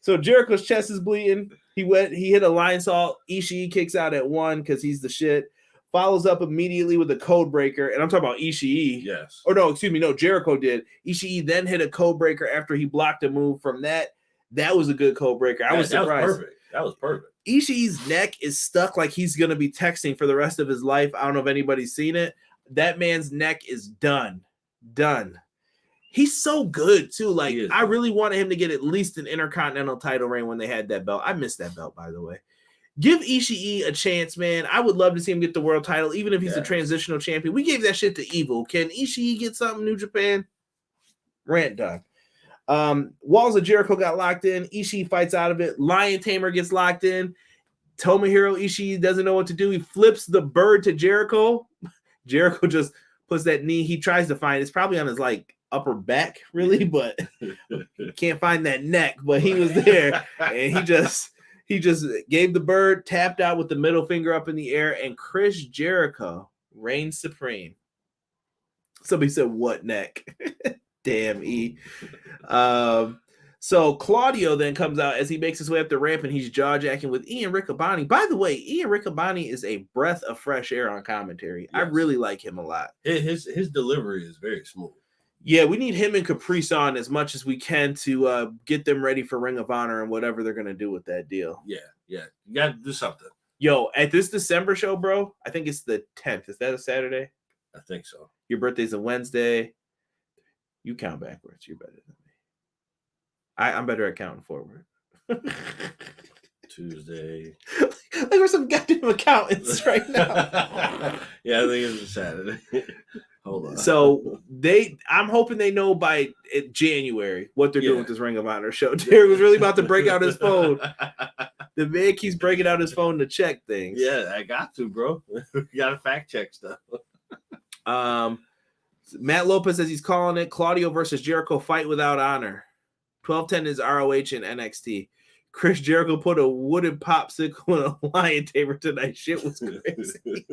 So Jericho's chest is bleeding. He hit a lion salt. Ishii kicks out at 1 because he's the shit. Follows up immediately with a code breaker, and I'm talking about Ishii. Yes. Or no, excuse me, no, Jericho did. Ishii then hit a code breaker after he blocked a move from that. That was a good code breaker. I was surprised. That was perfect. Ishii's neck is stuck like he's going to be texting for the rest of his life. I don't know if anybody's seen it. That man's neck is done. He's so good, too. I really wanted him to get at least an Intercontinental title reign when they had that belt. I missed that belt, by the way. Give Ishii a chance, man. I would love to see him get the world title, even if he's a transitional champion. We gave that shit to Evil. Can Ishii get something, New Japan? Rant done. Walls of Jericho got locked in. Ishii fights out of it. Lion Tamer gets locked in. Tomohiro Ishii doesn't know what to do. He flips the bird to Jericho. Jericho just puts that knee. He tries to find. It's probably on his upper back, really, but can't find that neck. But he was there, and he just gave the bird, tapped out with the middle finger up in the air, and Chris Jericho reigns supreme. Somebody said, "What neck?" Damn, E. So Claudio then comes out as he makes his way up the ramp and he's jaw-jacking with Ian Riccaboni. By the way, Ian Riccaboni is a breath of fresh air on commentary. Yes. I really like him a lot. His delivery is very smooth. Yeah, we need him and Caprice on as much as we can to get them ready for Ring of Honor and whatever they're going to do with that deal. Yeah. You got to do something. Yo, at this December show, bro, I think it's the 10th. Is that a Saturday? I think so. Your birthday's a Wednesday. You count backwards. You're better than me. I'm better at counting forward. Tuesday. Like we're some goddamn accountants right now. Yeah, I think it's a Saturday. Hold on. So I'm hoping they know by January what they're doing with this Ring of Honor show. Derek was really about to break out his phone. The man keeps breaking out his phone to check things. Yeah, I got to, bro. You got to fact check stuff. Matt Lopez says he's calling it Claudio versus Jericho fight without honor. 12-10 is ROH and NXT. Chris Jericho put a wooden popsicle in a lion tamer tonight. Shit was crazy.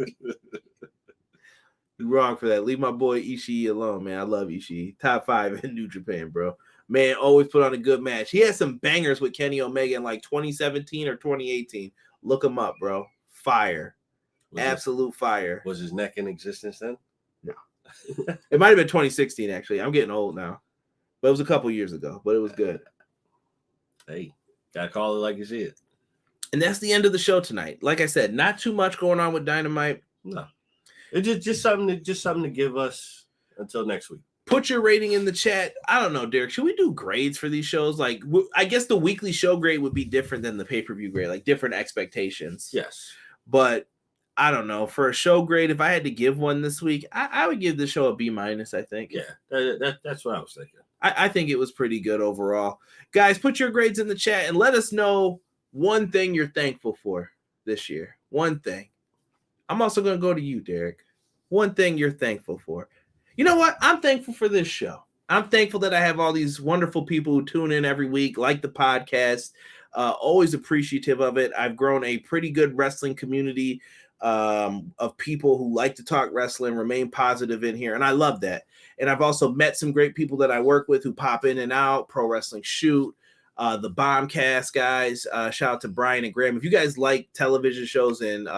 You're wrong for that. Leave my boy Ishii alone, man. I love Ishii. Top 5 in New Japan, bro. Man, always put on a good match. He had some bangers with Kenny Omega in 2017 or 2018. Look him up, bro. Fire. Absolute fire. Was his neck in existence then? No. It might have been 2016, actually. I'm getting old now. But it was a couple years ago, but it was good. Hey, gotta call it like you see it. And that's the end of the show tonight. Like I said, not too much going on with Dynamite. No. It's just something to give us until next week. Put your rating in the chat. I don't know, Derek. Should we do grades for these shows? I guess the weekly show grade would be different than the pay-per-view grade, different expectations. Yes. But I don't know, for a show grade, if I had to give one this week, I would give the show a B-, I think. Yeah, that's what I was thinking. I think it was pretty good overall. Guys, put your grades in the chat and let us know one thing you're thankful for this year. One thing. I'm also going to go to you, Derek. One thing you're thankful for. You know what? I'm thankful for this show. I'm thankful that I have all these wonderful people who tune in every week, like the podcast. Always appreciative of it. I've grown a pretty good wrestling community of people who like to talk wrestling, remain positive in here, and I love that. And I've also met some great people that I work with who pop in and out. Pro Wrestling Shoot, the Bombcast guys. Shout out to Brian and Graham. If you guys like television shows and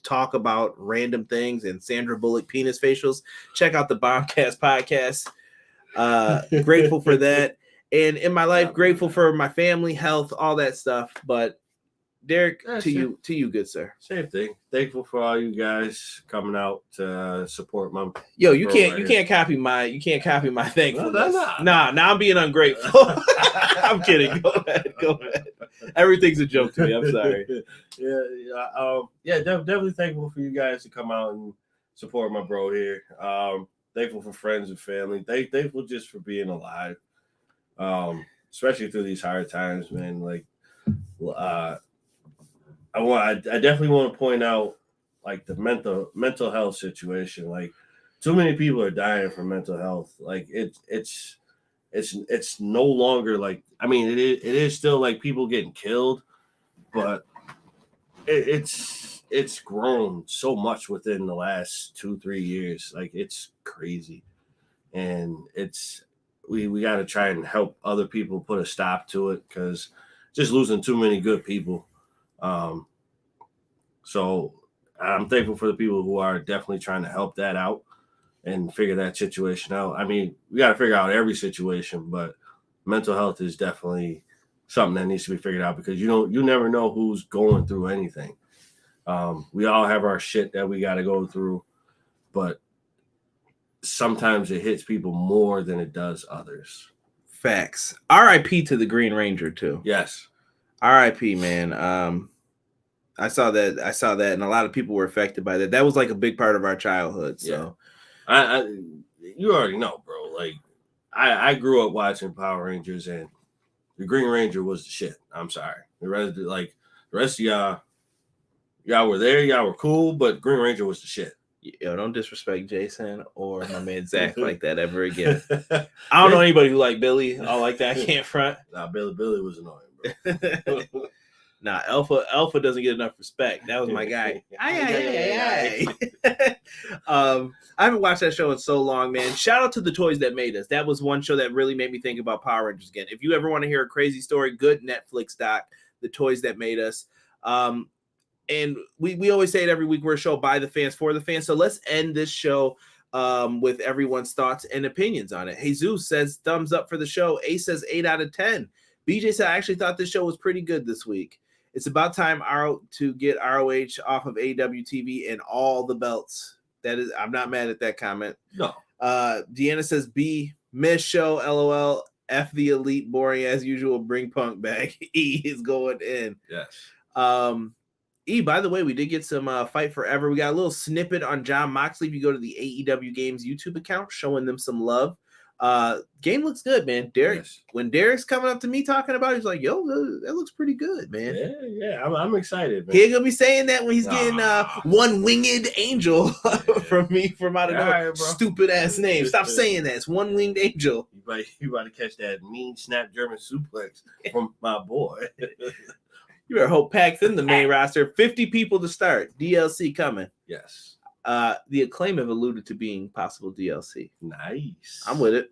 talk about random things and Sandra Bullock penis facials, check out the Bombcast podcast. Grateful for that. And in my life, grateful for my family, health, all that stuff. But Derek, to you, good sir. Same thing. Thankful for all you guys coming out to support my. Yo, you can't copy my thankfulness. Nah, now I'm being ungrateful. I'm kidding. Go ahead. Everything's a joke to me. I'm sorry. Definitely thankful for you guys to come out and support my bro here. Thankful for friends and family. Thankful just for being alive. Especially through these hard times, man. Like, I definitely want to point out like the mental health situation. Like, too many people are dying from mental health. Like, it's no longer like, I mean, it is still like people getting killed, but it's grown so much within the last 2-3 years. Like, it's crazy, and we got to try and help other people put a stop to it, because just losing too many good people. So I'm thankful for the people who are definitely trying to help that out and figure that situation out. I mean, we got to figure out every situation, but mental health is definitely something that needs to be figured out, because you never know who's going through anything. We all have our shit that we got to go through, but sometimes it hits people more than it does others. Facts. R.I.P. to the Green Ranger too. Yes. R.I.P. man. I saw that, and a lot of people were affected by that. That was like a big part of our childhood. So, yeah. You already know, bro. Like, I grew up watching Power Rangers, and the Green Ranger was the shit. I'm sorry. The rest of y'all were there. Y'all were cool, but Green Ranger was the shit. Yo, don't disrespect Jason or my man Zach like that ever again. I don't know anybody who like Billy. I like that. I can't front. Nah, Billy was annoying, bro. Nah, Alpha doesn't get enough respect. That was my guy. I haven't watched that show in so long, man. Shout out to The Toys That Made Us. That was one show that really made me think about Power Rangers again. If you ever want to hear a crazy story, good Netflix doc, The Toys That Made Us. And we always say it every week, we're a show by the fans, for the fans. So let's end this show with everyone's thoughts and opinions on it. Jesus says thumbs up for the show. Ace says 8 out of 10. BJ said, I actually thought this show was pretty good this week. It's about time to get ROH off of AEW TV and all the belts. That is, I'm not mad at that comment. No. Deanna says B, miss show, LOL. F the elite, boring as usual. Bring Punk back. E is going in. Yes. E, by the way, we did get some Fight Forever. We got a little snippet on Jon Moxley. If you go to the AEW Games YouTube account, showing them some love. Game looks good, man. Derek, yes. When Derek's coming up to me talking about it, he's like, yo, that looks pretty good, man. Yeah, I'm excited, man. He's gonna be saying that when he's getting one winged angel from me from out of nowhere. Right, stupid ass name. Stop saying that. It's one winged angel. You about to catch that mean snap German suplex from my boy. You better hope Pac's in the main roster. 50 people to start. DLC coming. Yes. The Acclaim have alluded to being possible DLC. Nice. I'm with it.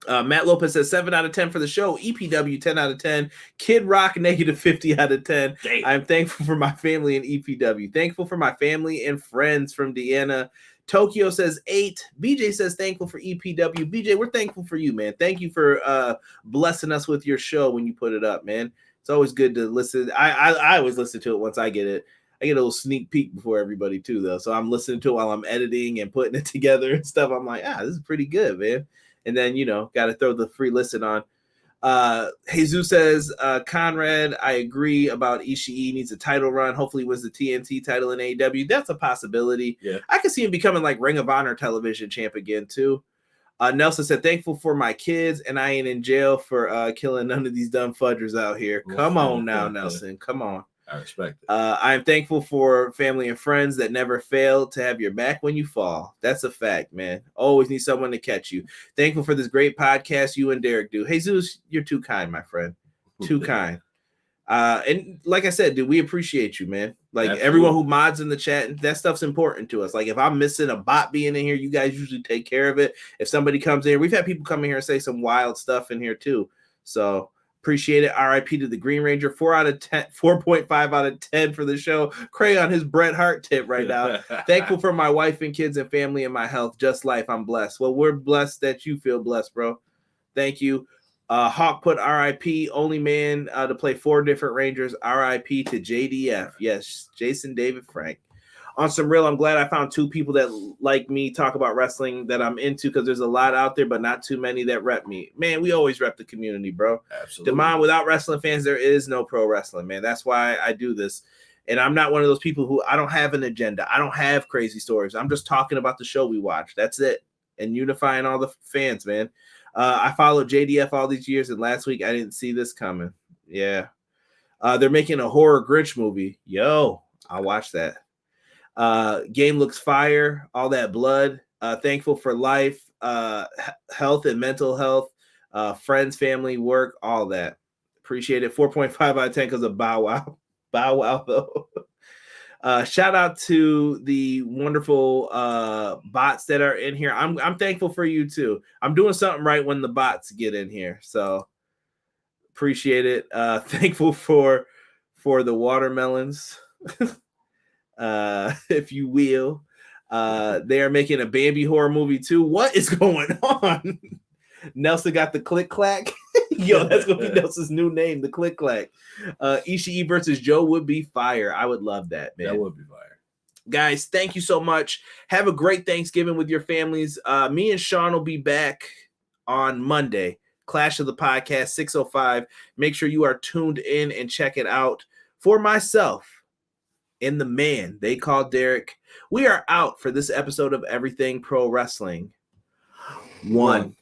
Matt Lopez says 7 out of 10 for the show. EPW 10 out of 10. Kid Rock negative 50 out of 10. Damn. I'm thankful for my family in EPW. Thankful for my family and friends from Deanna. Tokyo says 8. BJ says thankful for EPW. BJ, we're thankful for you, man. Thank you for blessing us with your show when you put it up, man. It's always good to listen. I always listen to it once I get it. I get a little sneak peek before everybody too, though. So I'm listening to it while I'm editing and putting it together and stuff. I'm like, this is pretty good, man. And then, got to throw the free listen on. Jesus says, Conrad, I agree about Ishii needs a title run. Hopefully wins the TNT title in AEW. That's a possibility. Yeah. I could see him becoming like Ring of Honor television champ again too. Nelson said, thankful for my kids, and I ain't in jail for killing none of these dumb fudgers out here. Come on now, Nelson. Come on. I respect it. I'm thankful for family and friends that never fail to have your back when you fall. That's a fact, man. Always need someone to catch you. Thankful for this great podcast you and Derek do. Jesus, you're too kind, my friend. Too kind. And like I said, dude, we appreciate you, man. Like Absolutely. Everyone who mods in the chat, that stuff's important to us. Like if I'm missing a bot being in here, you guys usually take care of it. If somebody comes in, we've had people come in here and say some wild stuff in here too. So appreciate it. RIP to the Green Ranger. 4 out of 10, 4.5 out of 10 for the show. Cray on his Bret Hart tip right now. Thankful for my wife and kids and family and my health. Just life. I'm blessed. Well, we're blessed that you feel blessed, bro. Thank you. Hawk put RIP, only man to play 4 different Rangers. RIP to JDF. Yes, Jason David Frank. On some real, I'm glad I found 2 people that like me talk about wrestling that I'm into, because there's a lot out there, but not too many that rep me. Man, we always rep the community, bro. Absolutely. Demond, without wrestling fans, there is no pro wrestling, man. That's why I do this. And I'm not one of those people who, I don't have an agenda. I don't have crazy stories. I'm just talking about the show we watch. That's it. And unifying all the fans, man. I followed JDF all these years, and last week I didn't see this coming. Yeah. They're making a horror Grinch movie. Yo, I'll watch that. Game looks fire. All that blood. Thankful for life, health and mental health, friends, family, work, all that. Appreciate it. 4.5 out of 10 because of Bow Wow. Bow Wow, though. Shout out to the wonderful bots that are in here. I'm thankful for you too. I'm doing something right when the bots get in here, so appreciate it. Thankful for the watermelons, if you will. They are making a Bambi horror movie too. What is going on? Nelson got the click clack. Yo, that's gonna be Nelson's new name, the click clack. Ishii versus Joe would be fire. I would love that, man. That would be fire. Guys, thank you so much. Have a great Thanksgiving with your families. Me and Sean will be back on Monday. Clash of the Podcast, 6:05. Make sure you are tuned in and check it out. For myself and the man they call Derek, we are out for this episode of Everything Pro Wrestling. 1.